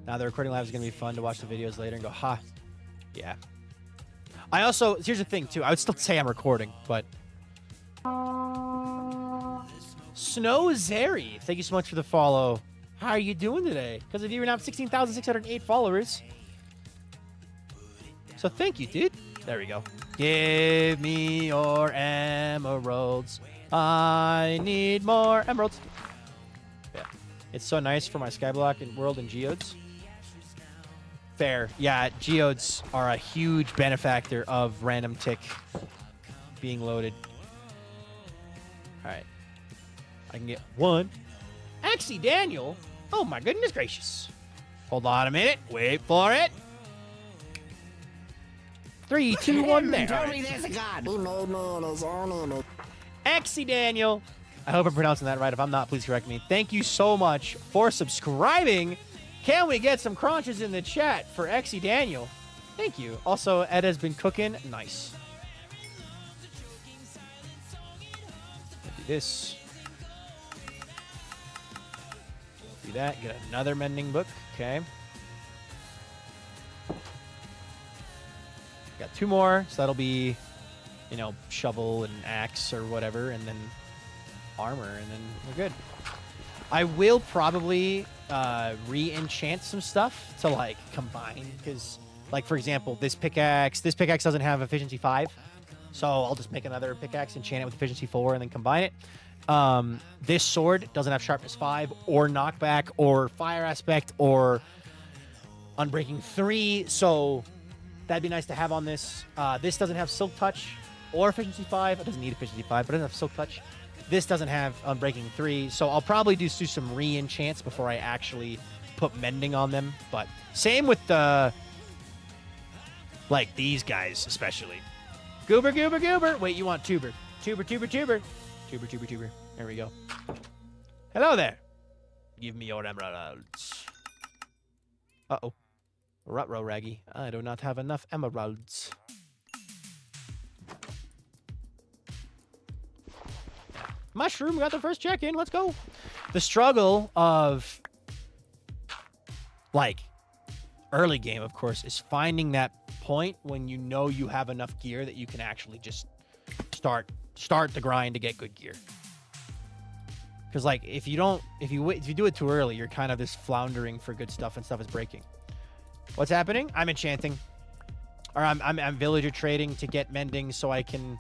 Now the recording live is going to be fun to watch the videos later and go, ha. Yeah. I also, here's the thing too. I would still say I'm recording, but Snow Zeri, thank you so much for the follow. How are you doing today? Because of you, we're now 16,608 followers. So thank you, dude. There we go. Give me your emeralds. I need more emeralds. Yeah. It's so nice for my Skyblock and world and geodes. Fair. Yeah, geodes are a huge benefactor of random tick being loaded. All right. I can get one. Actually, Daniel. Oh, my goodness gracious. Hold on a minute. Wait for it. 3, 2, 1, there. Tell me there's a god. He made me in his own image. Exy Daniel. I hope I'm pronouncing that right. If I'm not, please correct me. Thank you so much for subscribing. Can we get some crunches in the chat for Exy Daniel? Thank you. Also, Ed has been cooking. Nice. Do this. Do that. Get another mending book. Okay. Got 2 more, so that'll be, shovel and axe or whatever, and then armor, and then we're good. I will probably re-enchant some stuff to like combine, because like for example, this pickaxe doesn't have efficiency 5, so I'll just make another pickaxe, enchant it with efficiency 4, and then combine it. This sword doesn't have sharpness 5 or knockback or fire aspect or unbreaking 3, so that'd be nice to have on this. This doesn't have silk touch or efficiency 5. It doesn't need efficiency 5, but it doesn't have silk touch. This doesn't have unbreaking 3, so I'll probably do some re-enchants before I actually put mending on them. But same with the like these guys especially. Goober, goober, goober. Wait, you want tuber? Tuber, tuber, tuber. Tuber, tuber, tuber. There we go. Hello there. Give me your emeralds. Uh-oh. Ruh-roh, Raggy. I do not have enough emeralds. Mushroom, we got the first check-in. Let's go. The struggle of, like, early game, of course, is finding that point when you know you have enough gear that you can actually just start the grind to get good gear. Because, like, if you do it too early, you're kind of just floundering for good stuff and stuff is breaking. What's happening? I'm enchanting. Or I'm villager trading to get mending so I can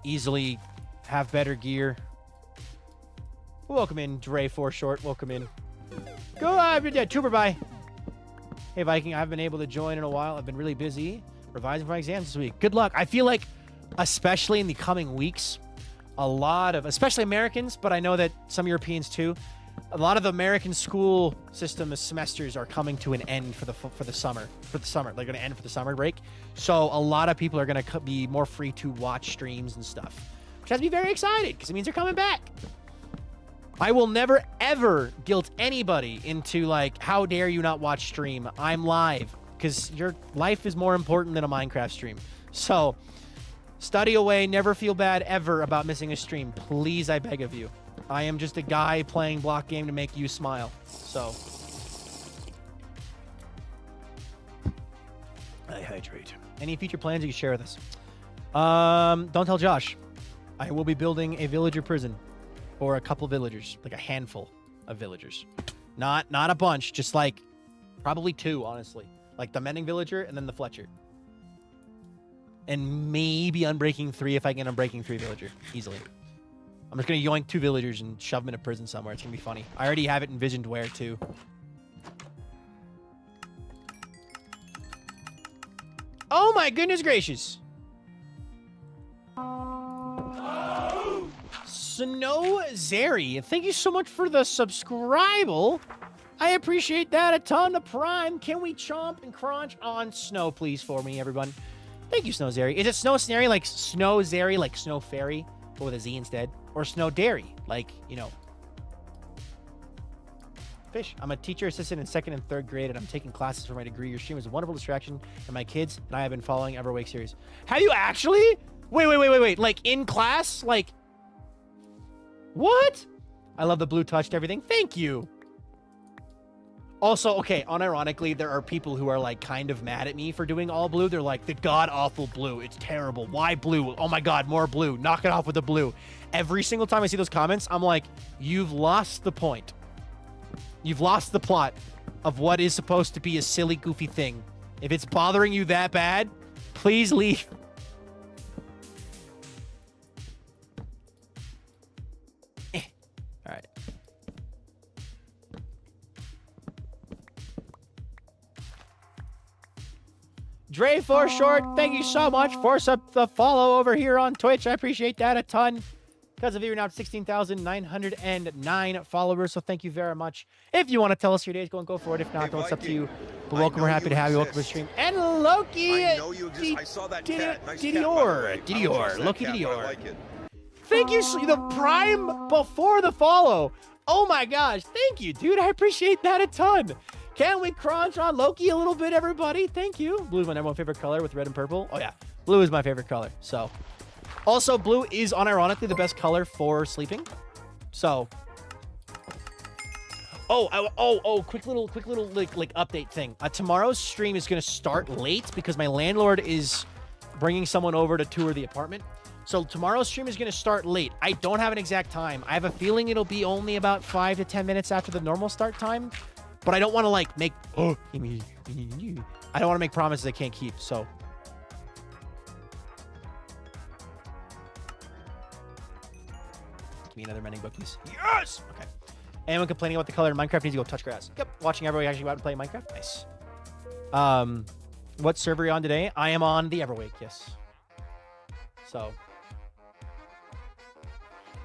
easily have better gear. Welcome in, Dre Foreshort. Welcome in. Go, tuber bye. Hey, Viking, I haven't been able to join in a while. I've been really busy revising for my exams this week. Good luck. I feel like, especially in the coming weeks, a lot of, especially Americans, but I know that some Europeans too, a lot of the American school system semesters are coming to an end for the summer. They're going to end for the summer break. So a lot of people are going to be more free to watch streams and stuff, which has me very excited because it means they're coming back. I will never, ever guilt anybody into, like, how dare you not watch stream? I'm live, because your life is more important than a Minecraft stream. So, study away. Never feel bad ever about missing a stream. Please, I beg of you. I am just a guy playing block game to make you smile. So, I hydrate. Any future plans you can share with us? Don't tell Josh. I will be building a villager prison. Or a couple villagers, like a handful of villagers. Not a bunch, just like probably 2, honestly. Like the mending villager and then the Fletcher. And maybe unbreaking 3 if I get unbreaking 3 villager easily. I'm just going to yoink 2 villagers and shove them in a prison somewhere. It's going to be funny. I already have it envisioned where too. Oh my goodness gracious. Snow Zeri, thank you so much for the subscribe. I appreciate that a ton. The Prime. Can we chomp and crunch on snow, please, for me, everyone? Thank you, Snow Zeri. Is it Snow Snary like Snow Zeri, like Snow Fairy, but with a Z instead? Or Snow Dairy, like, you know, fish. I'm a teacher assistant in 2nd and 3rd grade, and I'm taking classes for my degree. Your stream is a wonderful distraction, and my kids and I have been following Everwake series. Have you actually? Wait. Like, in class? Like, what? I love the blue touch to everything. Thank you. Also, okay, unironically, there are people who are, like, kind of mad at me for doing all blue. They're like, the god-awful blue. It's terrible. Why blue? Oh, my God, more blue. Knock it off with the blue. Every single time I see those comments, I'm like, you've lost the point. You've lost the plot of what is supposed to be a silly, goofy thing. If it's bothering you that bad, please leave. All right. Dre Foreshort, thank you so much for the follow over here on Twitch. I appreciate that a ton. Because of you, you're now at 16,909 followers, so thank you very much. If you want to tell us your day's going, go for it. If not, then it's up to you. But welcome, we're happy to have you. Welcome to the stream. And Loki! I know you exist. I saw that cat. Nice cat, by the way. Didior. Loki cat, Didior. I like it. Thank you, the Prime before the follow. Oh my gosh, thank you, dude. I appreciate that a ton. Can we crunch on Loki a little bit, everybody? Thank you. Blue is my number 1 favorite color with red and purple. Oh yeah, blue is my favorite color. So, also blue is unironically the best color for sleeping. So, quick little like update thing. Tomorrow's stream is gonna start late because my landlord is bringing someone over to tour the apartment. So tomorrow's stream is going to start late. I don't have an exact time. I have a feeling it'll be only about 5 to 10 minutes after the normal start time. But I don't want to like make... I don't want to make promises I can't keep, so... Give me another mending book, please. Yes! Okay. Anyone complaining about the color in Minecraft needs to go touch grass. Yep. Watching everybody actually go out and play Minecraft. Nice. What server are you on today? I am on the Everwake, yes. So.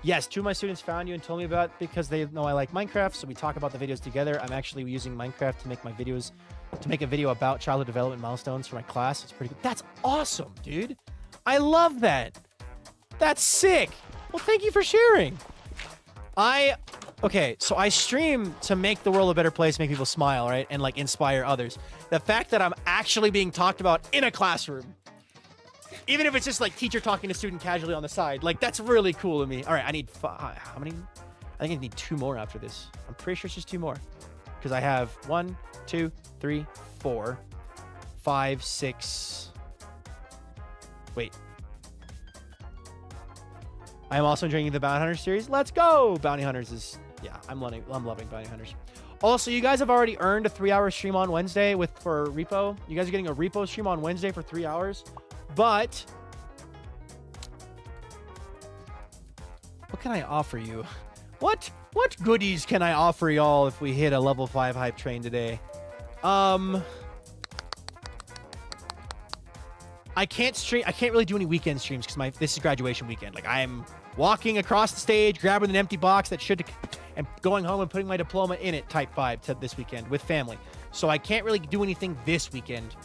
Yes, 2 of my students found you and told me about it because they know I like Minecraft, so we talk about the videos together. I'm actually using Minecraft to make my videos, to make a video about childhood development milestones for my class. It's pretty good. That's awesome, dude. I love that. That's sick. Well, thank you for sharing. Okay, so I stream to make the world a better place, make people smile, right? And like inspire others. The fact that I'm actually being talked about in a classroom, even if it's just like teacher talking to student casually on the side, like that's really cool to me. All right, I need how many? I think I need 2 more after this. I'm pretty sure it's just 2 more. Because I have 1, 2, 3, 4, 5, 6. Wait. I am also enjoying the Bounty Hunters series. Let's go! Bounty Hunters is... Yeah, I'm loving Bounty Hunters. Also, you guys have already earned a 3-hour stream on Wednesday for Repo. You guys are getting a Repo stream on Wednesday for 3 hours. But... what can I offer you? What goodies can I offer y'all if we hit a level 5 hype train today? I can't really do any weekend streams because this is graduation weekend. Like I'm walking across the stage, grabbing an empty box and going home and putting my diploma in it type vibe to this weekend with family. So I can't really do anything this weekend.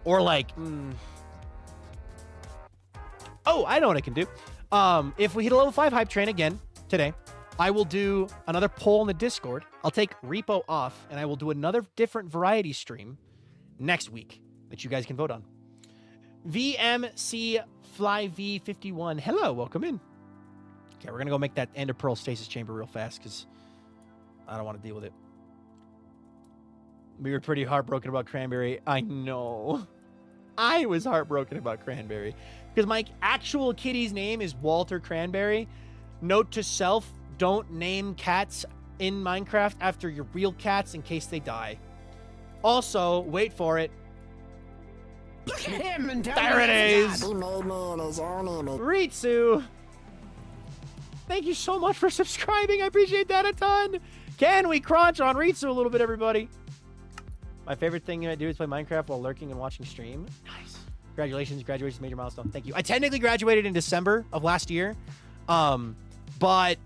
Or like, oh, I know what I can do. If we hit a level 5 hype train again today, I will do another poll in the Discord. I'll take Repo off and I will do another different variety stream next week that you guys can vote on. VMC Fly V51. Hello, welcome in. Okay, we're gonna go make that Ender Pearl stasis chamber real fast because I don't want to deal with it. We were pretty heartbroken about Cranberry. I know. I was heartbroken about Cranberry because my actual kitty's name is Walter Cranberry. Note to self, don't name cats in Minecraft after your real cats in case they die. Also, wait for it. Look at him and there it is. He made me in his own image. Ritsu. Thank you so much for subscribing. I appreciate that a ton. Can we crunch on Ritsu a little bit, everybody? My favorite thing I do is play Minecraft while lurking and watching stream. Nice. Congratulations. Graduation's a major milestone. Thank you. I technically graduated in December of last year. But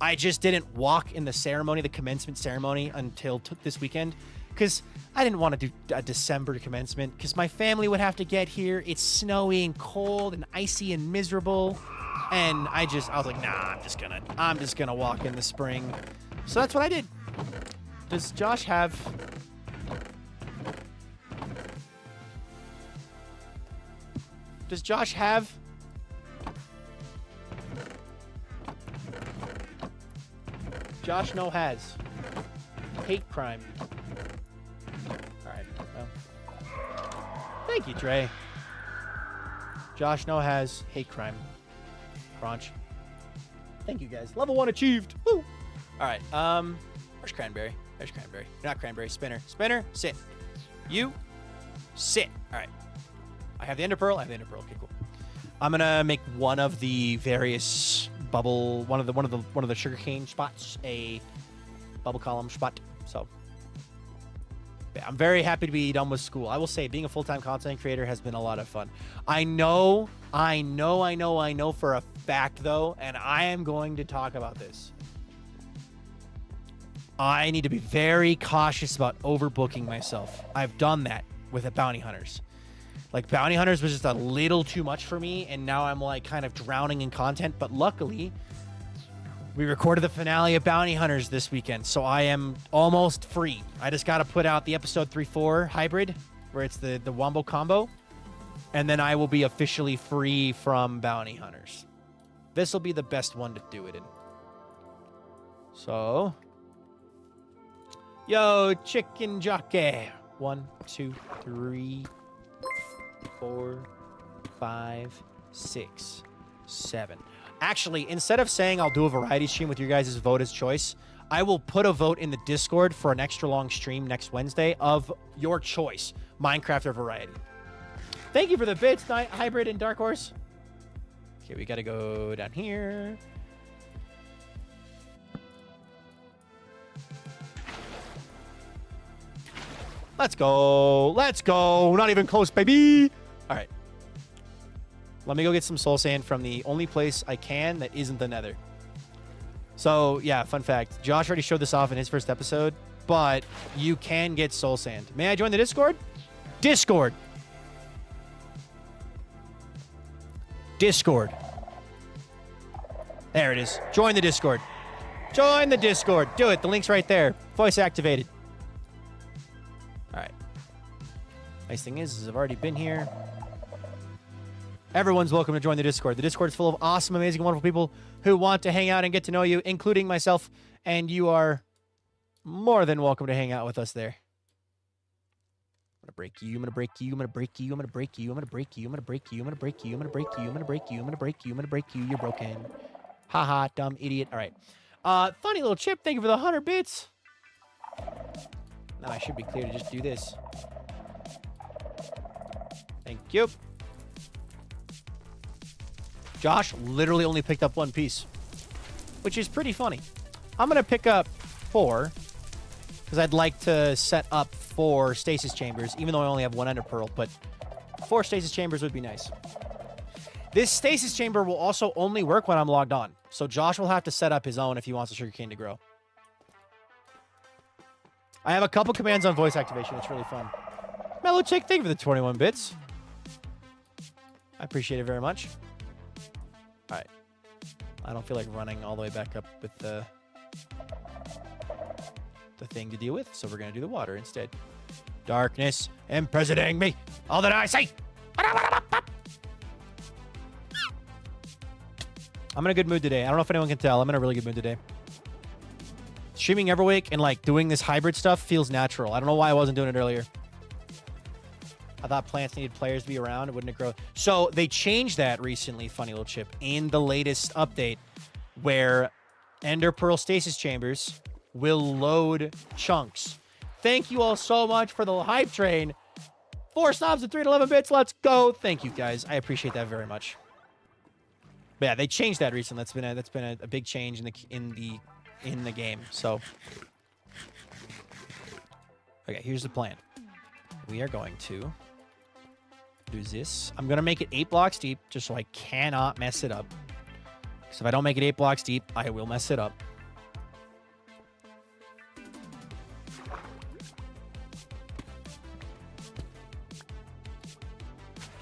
I just didn't walk in the ceremony, the commencement ceremony, until this weekend. Because I didn't want to do a December commencement because my family would have to get here. It's snowy and cold and icy and miserable. And I was like, nah, I'm just gonna walk in the spring. So that's what I did. Does Josh have... Does Josh have... Josh no has. Hate crime. Alright. Well. Thank you, Trey. Josh no has hate crime. Crunch. Thank you, guys. Level 1 achieved. Woo! Alright, where's Cranberry? There's Cranberry. You're not Cranberry. Spinner. Spinner, sit. You, sit. Alright. I have the Ender Pearl. Okay, cool. I'm gonna make one of the various one of the sugarcane spots a bubble column spot. So I'm very happy to be done with school. I will say being a full-time content creator has been a lot of fun. I know for a fact though, and I am going to talk about this. I need to be very cautious about overbooking myself. I've done that with the Bounty Hunters. Like, Bounty Hunters was just a little too much for me, and now I'm, like, kind of drowning in content. But luckily, we recorded the finale of Bounty Hunters this weekend, so I am almost free. I just got to put out the episode 3-4 hybrid, where it's the Wombo combo, and then I will be officially free from Bounty Hunters. This will be the best one to do it in. So... Yo, chicken jockey. 1, 2, 3... 4, 5, 6, 7. Actually, instead of saying I'll do a variety stream with your guys' vote as choice, I will put a vote in the Discord for an extra long stream next Wednesday of your choice, Minecraft or variety. Thank you for the bits, Night Hybrid and Dark Horse. Okay, we got to go down here. Let's go. Let's go. Not even close, baby. All right. Let me go get some soul sand from the only place I can that isn't the nether. So, yeah, fun fact. Josh already showed this off in his first episode, but you can get soul sand. May I join the Discord? Discord. Discord. There it is. Join the Discord. Join the Discord. Do it. The link's right there. Voice activated. All right. Nice thing is I've already been here. Everyone's welcome to join the Discord. The Discord is full of awesome, amazing, wonderful people who want to hang out and get to know you, including myself, and you are more than welcome to hang out with us there. I'm gonna break you, I'm gonna break you, I'm gonna break you, I'm gonna break you, I'm gonna break you, I'm gonna break you, I'm gonna break you, I'm gonna break you, I'm gonna break you, I'm gonna break you, I'm gonna break you, you're broken. Haha, dumb idiot. All right. Funny little chip, thank you for the 100 bits. Now I should be clear to just do this. Thank you. Josh literally only picked up 1 piece, which is pretty funny. I'm going to pick up 4 because I'd like to set up 4 stasis chambers, even though I only have 1 ender pearl, but 4 stasis chambers would be nice. This stasis chamber will also only work when I'm logged on, so Josh will have to set up his own if he wants the sugarcane to grow. I have a couple commands on voice activation. It's really fun. Mellow Chick, thank you for the 21 bits. I appreciate it very much. All right. I don't feel like running all the way back up with the thing to deal with, so we're going to do the water instead. Darkness imprisoning me. All that I say. I'm in a good mood today. I don't know if anyone can tell. I'm in a really good mood today. Streaming Everwake and like doing this hybrid stuff feels natural. I don't know why I wasn't doing it earlier. I thought plants needed players to be around. It wouldn't grow. So they changed that recently, funny little chip, in the latest update where Ender Pearl Stasis Chambers will load chunks. Thank you all so much for the hype train. 4 snobs and 3 to 11 bits. Let's go. Thank you guys. I appreciate that very much. But yeah, they changed that recently. That's been a big change in the game. So okay, here's the plan. We are going to do this. I'm going to make it 8 blocks deep just so I cannot mess it up. Because if I don't make it 8 blocks deep, I will mess it up.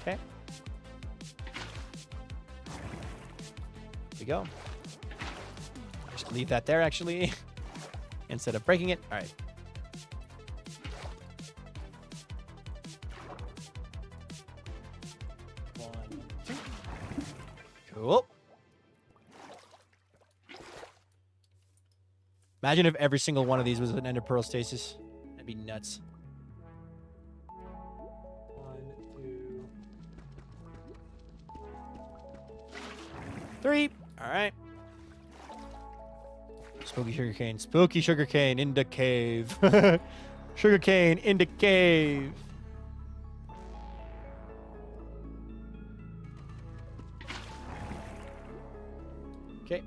Okay. Here we go. Just leave that there, actually, instead of breaking it. All right. Cool. Imagine if every single one of these was an Ender Pearl Stasis. That'd be nuts. 1, 2, 3. All right. Spooky sugarcane. Spooky sugarcane in the cave. Sugarcane in the cave. Okay.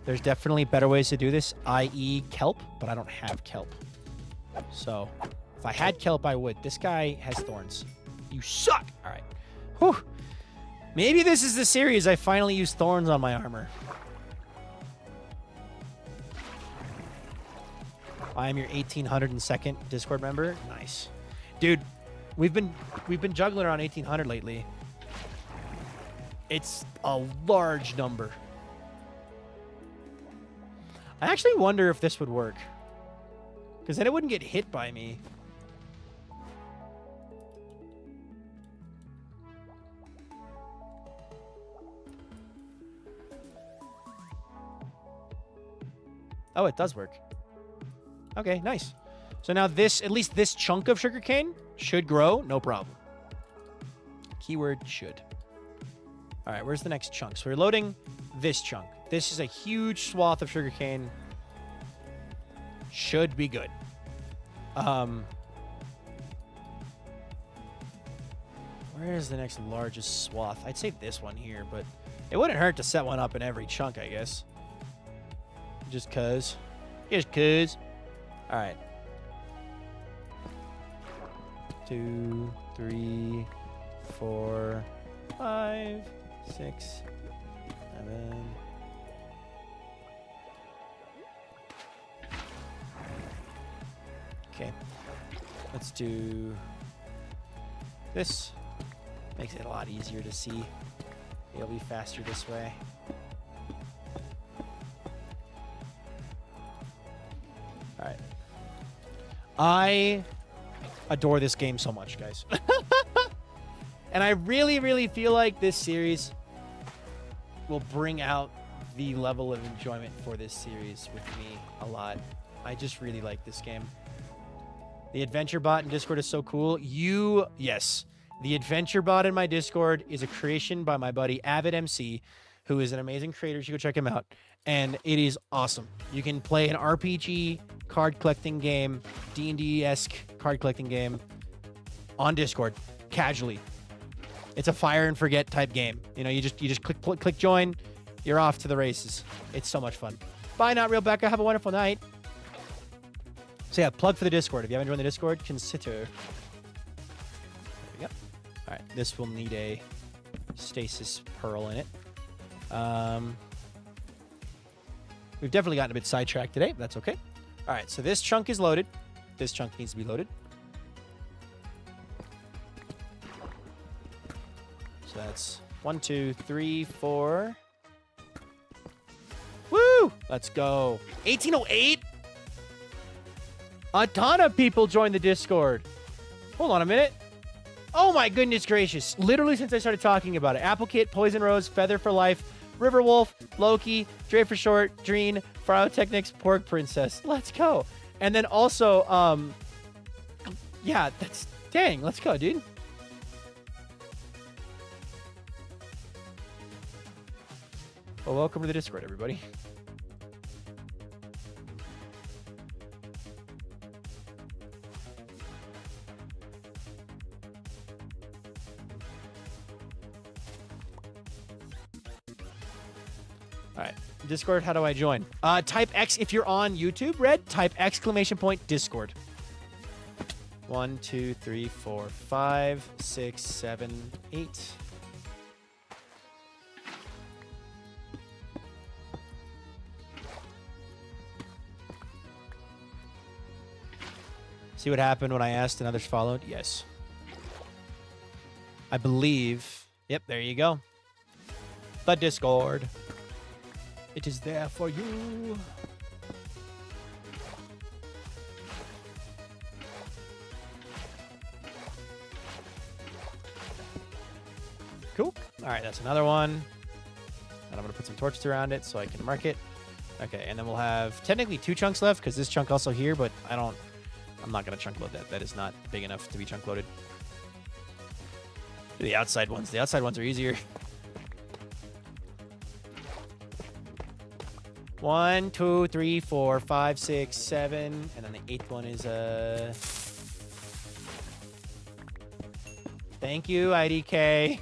There's definitely better ways to do this, i.e. kelp, but I don't have kelp. So, if I had kelp, I would. This guy has thorns. You suck! All right. Whew. Maybe this is the series I finally use thorns on my armor. I am your 1802nd Discord member. Nice. Dude, we've been juggling around 1800 lately. It's a large number. I actually wonder if this would work. Because then it wouldn't get hit by me. Oh, it does work. Okay, nice. So now this, at least this chunk of sugarcane should grow, no problem. Keyword should. All right, where's the next chunk? So we're loading this chunk. This is a huge swath of sugarcane. Should be good. Where is the next largest swath? I'd say this one here, but it wouldn't hurt to set one up in every chunk, I guess. Just cuz. Just cuz. All right. 2, 3, 4, 5, 6, 7. Okay. Let's do this. Makes it a lot easier to see. It'll be faster this way. All right. I adore this game so much, guys. And I really, really feel like this series will bring out the level of enjoyment for this series with me a lot. I just really like this game. The adventure bot in Discord is so cool. Yes. The adventure bot in my Discord is a creation by my buddy Avid MC, who is an amazing creator. You should go check him out. And it is awesome. You can play an RPG card collecting game, D&D-esque card collecting game on Discord casually. It's a fire and forget type game. You know, you just click join, you're off to the races. It's so much fun. Bye, Not Real Becca. Have a wonderful night. So yeah, plug for the Discord. If you haven't joined the Discord, consider. There we go. All right, this will need a stasis pearl in it. We've definitely gotten a bit sidetracked today, but that's okay. All right, so this chunk is loaded. This chunk needs to be loaded. So that's 1, 2, 3, 4. Woo! Let's go. 1808? A ton of people joined the Discord. Hold on a minute. Oh my goodness gracious. Literally since I started talking about it. Applecate, Poison Rose, Feather for Life, Riverwolf, Loki, Dre for Short, Dreen, Pyrotechnics, Pork Princess. Let's go. And then also, yeah, dang, let's go, dude. Well, welcome to the Discord, everybody. All right, Discord, how do I join? Type X, if you're on YouTube, Red, type ! Discord. 1, 2, 3, 4, 5, 6, 7, 8. See what happened when I asked and others followed? Yes. I believe. Yep, there you go. The Discord. It is there for you. Cool. All right, that's another one. And I'm going to put some torches around it so I can mark it. Okay, and then we'll have technically 2 chunks left because this chunk also here, but I'm not going to chunk load that. That is not big enough to be chunk loaded. The outside ones. The outside ones are easier. 1, 2, 3, 4, 5, 6, 7, and then the 8th one is Thank you, IDK.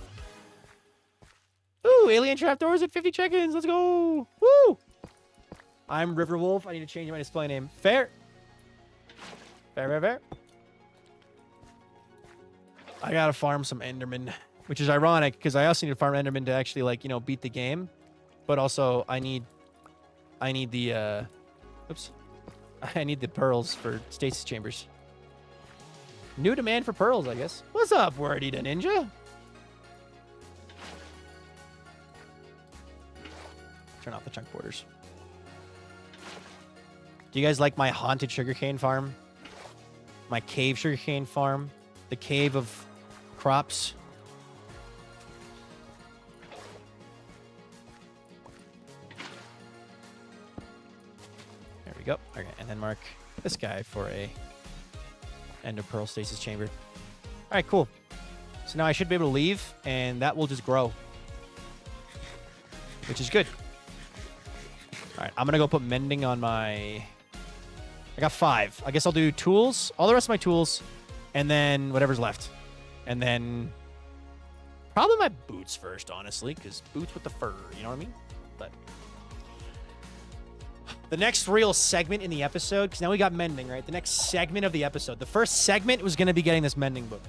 Ooh, alien trapdoors at 50 check-ins. Let's go. Woo! I'm Riverwolf. I need to change my display name. Fair. Fair. I gotta farm some Enderman, which is ironic because I also need to farm Enderman to actually, like, you know, beat the game. But also, I need the, I need the pearls for stasis chambers. New demand for pearls, I guess. What's up, Wordy the Ninja? Turn off the chunk borders. Do you guys like my haunted sugarcane farm? My cave sugarcane farm? The cave of crops? There we go. Okay, and then mark this guy for a Ender Pearl Stasis Chamber. All right, cool. So now I should be able to leave, and that will just grow, which is good. All right, I'm going to go put mending on my... I got 5. I guess I'll do tools, all the rest of my tools, and then whatever's left. And then probably my boots first, honestly, because boots with the fur, you know what I mean? But the next real segment in the episode, because now we got mending, right? The next segment of the episode. The first segment was going to be getting this mending book.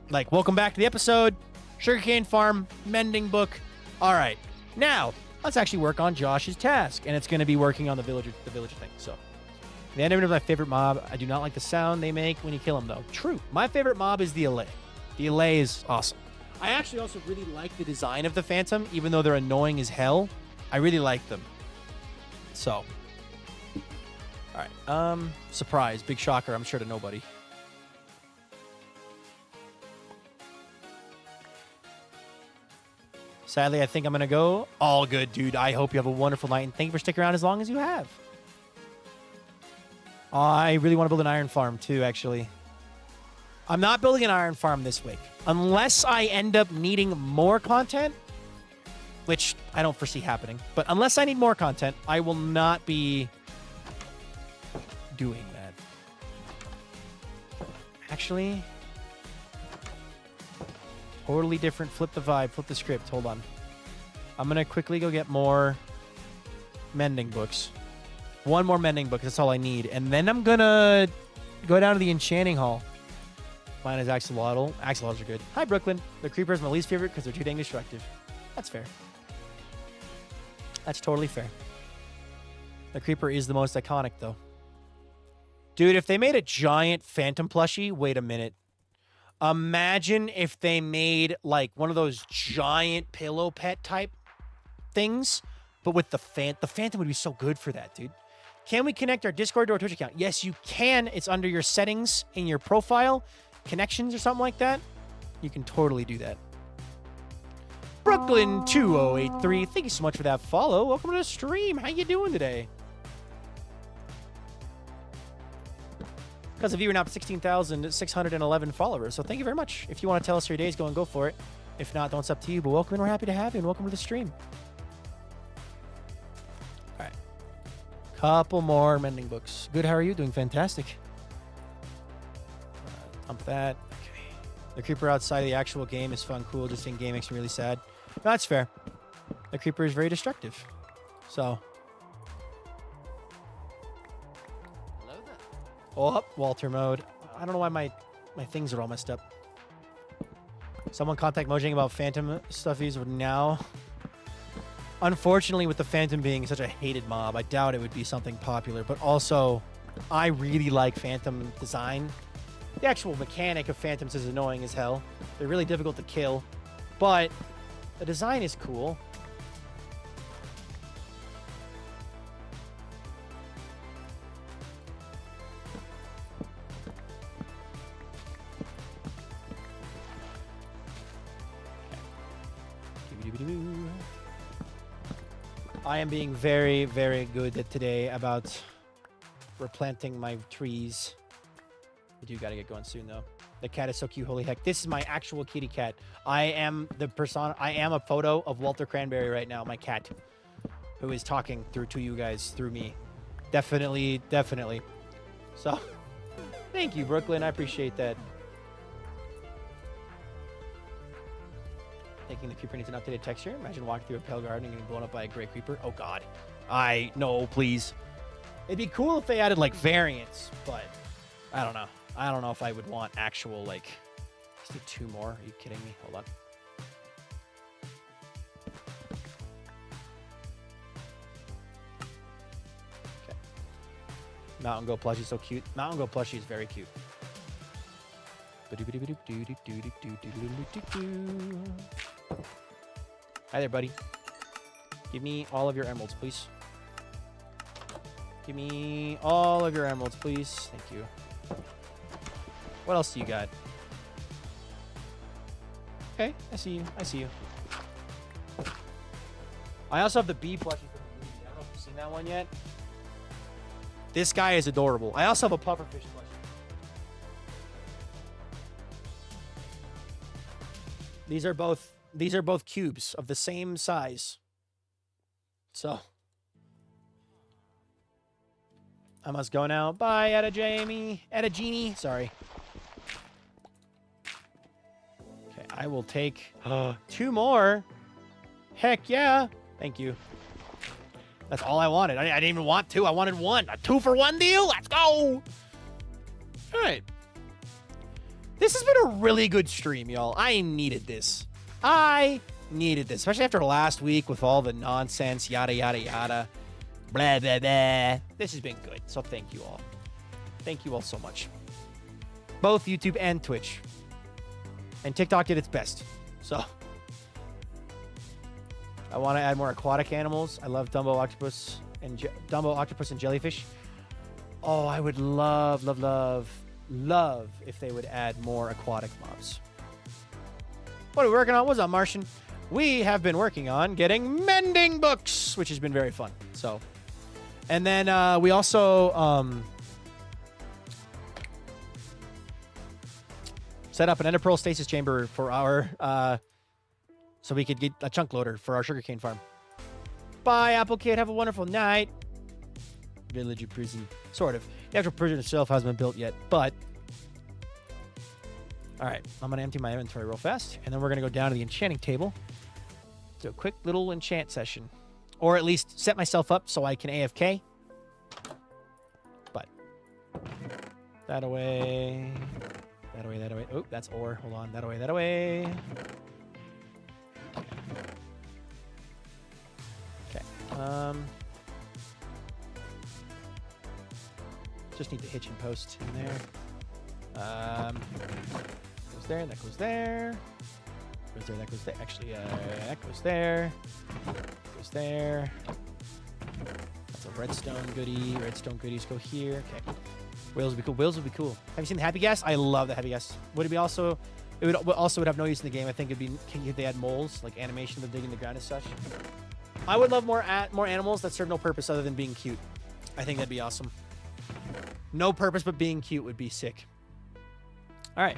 Like, welcome back to the episode. Sugarcane farm, mending book. All right. Now, let's actually work on Josh's task. And it's going to be working on the villager thing. So, the enemy is my favorite mob. I do not like the sound they make when you kill them, though. True. My favorite mob is the Allay. The Allay is awesome. I actually also really like the design of the Phantom, even though they're annoying as hell. I really like them. So, all right. Surprise. Big shocker, I'm sure to nobody. Sadly, I think I'm going to go. All good, dude. I hope you have a wonderful night, and thank you for sticking around as long as you have. I really want to build an iron farm, too, actually. I'm not building an iron farm this week. Unless I end up needing more content, which I don't foresee happening. But unless I need more content, I will not be doing that. Actually... totally different. Flip the vibe. Flip the script. Hold on. I'm going to quickly go get more mending books. One more mending book. That's all I need. And then I'm going to go down to the enchanting hall. Mine is axolotl. Axolotls are good. Hi, Brooklyn. The creeper is my least favorite because they're too dang destructive. That's fair. That's totally fair. The creeper is the most iconic, though. Dude, if they made a giant phantom plushie... Wait a minute. Imagine if they made like one of those giant pillow pet type things, but with the Phantom would be so good for that, dude. Can we connect our Discord to our Twitch account? Yes, you can. It's under your settings in your profile, connections or something like that. You can totally do that. Brooklyn 2083, thank you so much for that follow. Welcome to the stream. How you doing today? Because of you, we're now 16,611 followers. So thank you very much. If you want to tell us your day's going, go for it. If not, then it's up to you. But welcome, and we're happy to have you. And welcome to the stream. All right. Couple more mending books. Good, how are you? Doing fantastic. Dump that. Okay. The creeper outside of the actual game is fun, cool. Just in game makes me really sad. No, that's fair. The creeper is very destructive. So... oh, Walter mode. I don't know why my things are all messed up. Someone contact Mojang about Phantom stuffies now. Unfortunately, with the Phantom being such a hated mob, I doubt it would be something popular. But also, I really like Phantom design. The actual mechanic of Phantoms is annoying as hell. They're really difficult to kill. But the design is cool. I am being very, very good today about replanting my trees. I do gotta get going soon, though. The cat is so cute, holy heck. This is my actual kitty cat. I am a photo of Walter Cranberry right now, my cat, who is talking to you guys through me. Definitely, definitely. So, thank you, Brooklyn. I appreciate that. Thinking the creeper needs an updated texture. Imagine walking through a pale garden and getting blown up by a gray creeper. Oh, God. No, please. It'd be cool if they added, like, variants, but I don't know. I don't know if I would want actual, like... Just need 2 more. Are you kidding me? Hold on. Okay. Mountain Goat plushie is so cute. Mountain Goat plushie is very cute. Hi there, buddy. Give me all of your emeralds, please. Give me all of your emeralds, please. Thank you. What else do you got? Okay, I see you. I see you. I also have the bee plushie from the movie. I don't know if you've seen that one yet. This guy is adorable. I also have a pufferfish plushie. These are both cubes of the same size. So I must go now. Bye, Etta Genie. Sorry. Okay, I will take 2 more. Heck yeah. Thank you. That's all I wanted. I didn't even want 2. I wanted 1. A 2-for-1 deal? Let's go. All right. This has been a really good stream, y'all. I needed this. Especially after last week with all the nonsense, yada, yada, yada. Blah, blah, blah. This has been good. So thank you all. Thank you all so much. Both YouTube and Twitch. And TikTok did its best. So I want to add more aquatic animals. I love Dumbo octopus and jellyfish. Oh, I would love if they would add more aquatic mobs. What are we working on? What's up, Martian? We have been working on getting mending books, which has been very fun. So, and then we also set up an ender pearl stasis chamber for our so we could get a chunk loader for our sugarcane farm. Bye, Apple Kid. Have a wonderful night. Village of prison. Sort of. The actual prison itself hasn't been built yet, but... Alright, I'm going to empty my inventory real fast, and then we're going to go down to the enchanting table. Do a quick little enchant session. Or at least set myself up so I can AFK. But... That away. That away, that away. Oh, that's ore. Hold on. That away, that away. Okay. Just need the hitch and post in there. Goes there, that goes there. Goes there, that goes there. Actually, that goes there. Goes there. That's a redstone goodie. Redstone goodies go here. Okay. Whales would be cool. Whales would be cool. Have you seen the happy gas? I love the happy gas. Would it be also... It would have no use in the game. I think it'd be... If they add moles, like animation of digging the ground and such. I would love more animals that serve no purpose other than being cute. I think that'd be awesome. No purpose but being cute would be sick. All right.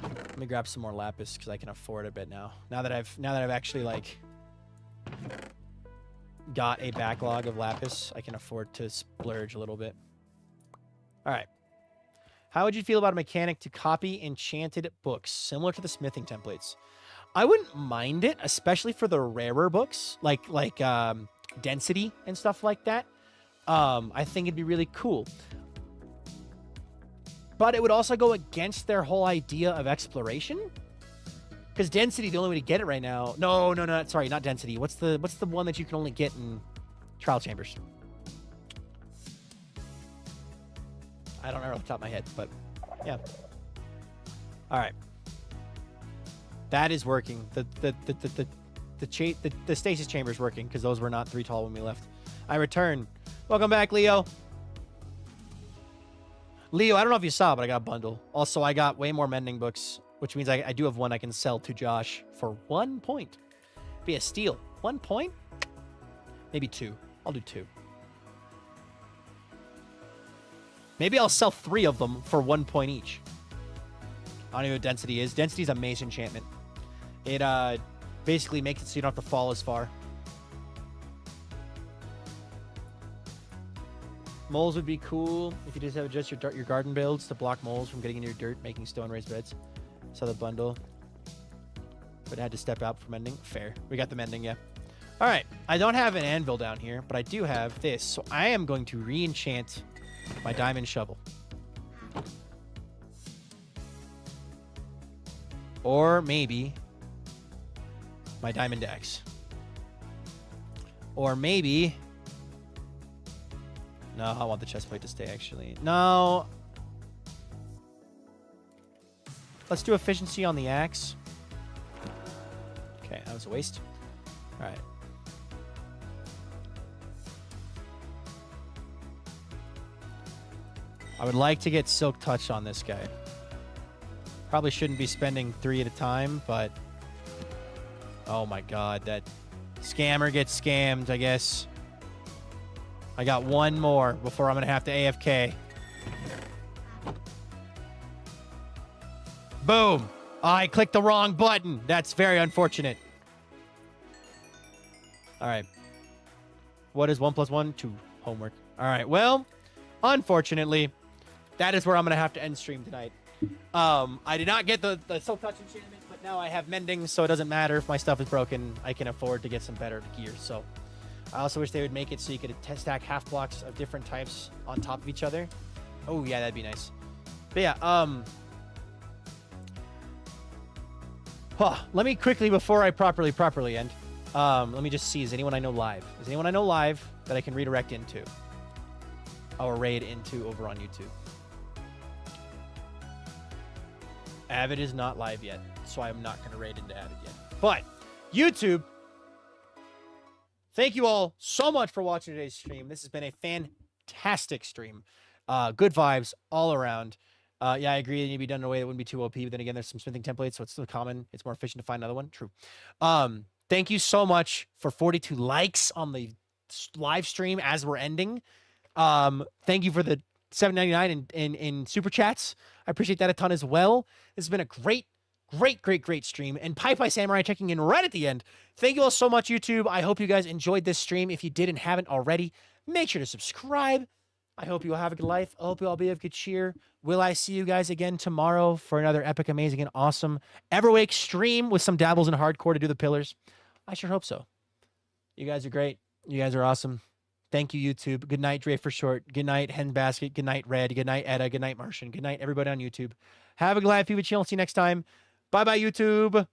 Let me grab some more lapis because I can afford a bit now. Now that I've actually like got a backlog of lapis, I can afford to splurge a little bit. All right. How would you feel about a mechanic to copy enchanted books similar to the smithing templates? I wouldn't mind it, especially for the rarer books like density and stuff like that. I think it'd be really cool. But it would also go against their whole idea of exploration. Because density, the only way to get it right now... No, sorry, not density. What's the one that you can only get in trial chambers? I don't know off the top of my head, but yeah. All right. That is working. The stasis chamber is working because those were not 3 tall when we left. I return. Welcome back, Leo. Leo, I don't know if you saw, but I got a bundle. Also, I got way more mending books, which means I do have one I can sell to Josh for 1 point. Be a steal. 1 point? Maybe 2. I'll do 2. Maybe I'll sell 3 of them for 1 point each. I don't know what density is. Density is a maze enchantment. It basically makes it so you don't have to fall as far. Moles would be cool if you just have your garden builds to block moles from getting into your dirt, making stone raised beds. Saw the bundle, but I had to step out for mending. Fair. We got the mending, yeah. All right. I don't have an anvil down here, but I do have this. So I am going to re-enchant my diamond shovel. Or maybe my diamond axe. Or maybe... No, I want the chestplate to stay, actually. No. Let's do efficiency on the axe. Okay, that was a waste. All right. I would like to get Silk Touch on this guy. Probably shouldn't be spending 3 at a time, but... Oh my god, that scammer gets scammed, I guess. I got one more before I'm going to have to AFK. Boom. I clicked the wrong button. That's very unfortunate. All right. What is 1 + 1? 2. Homework. All right. Well, unfortunately, that is where I'm going to have to end stream tonight. I did not get the Silk Touch enchantment, but now I have mending, so it doesn't matter if my stuff is broken. I can afford to get some better gear. So I also wish they would make it so you could stack half blocks of different types on top of each other. Oh, yeah, that'd be nice. But yeah, let me quickly, before I properly end, let me just see, is anyone I know live? Is anyone I know live that I can redirect into? Or raid into over on YouTube? Avid is not live yet, so I'm not going to raid into Avid yet. But YouTube, thank you all so much for watching today's stream. This has been a fantastic stream. Good vibes all around. Yeah, I agree. It need to be done in a way that wouldn't be too OP. But then again, there's some smithing templates, so it's still common. It's more efficient to find another one. True. Thank you so much for 42 likes on the live stream as we're ending. Thank you for the $7.99 in super chats. I appreciate that a ton as well. This has been a great stream. And Pie Samurai checking in right at the end. Thank you all so much, YouTube. I hope you guys enjoyed this stream. If you did and haven't already, make sure to subscribe. I hope you all have a good life. I hope you all be of good cheer. Will I see you guys again tomorrow for another epic, amazing, and awesome Everwake stream with some dabbles in hardcore to do the pillars? I sure hope so. You guys are great. You guys are awesome. Thank you, YouTube. Good night, Dre for short. Good night, Hen Basket. Good night, Red. Good night, Edda. Good night, Martian. Good night, everybody on YouTube. Have a good life. People chill. See you next time. Bye-bye, YouTube.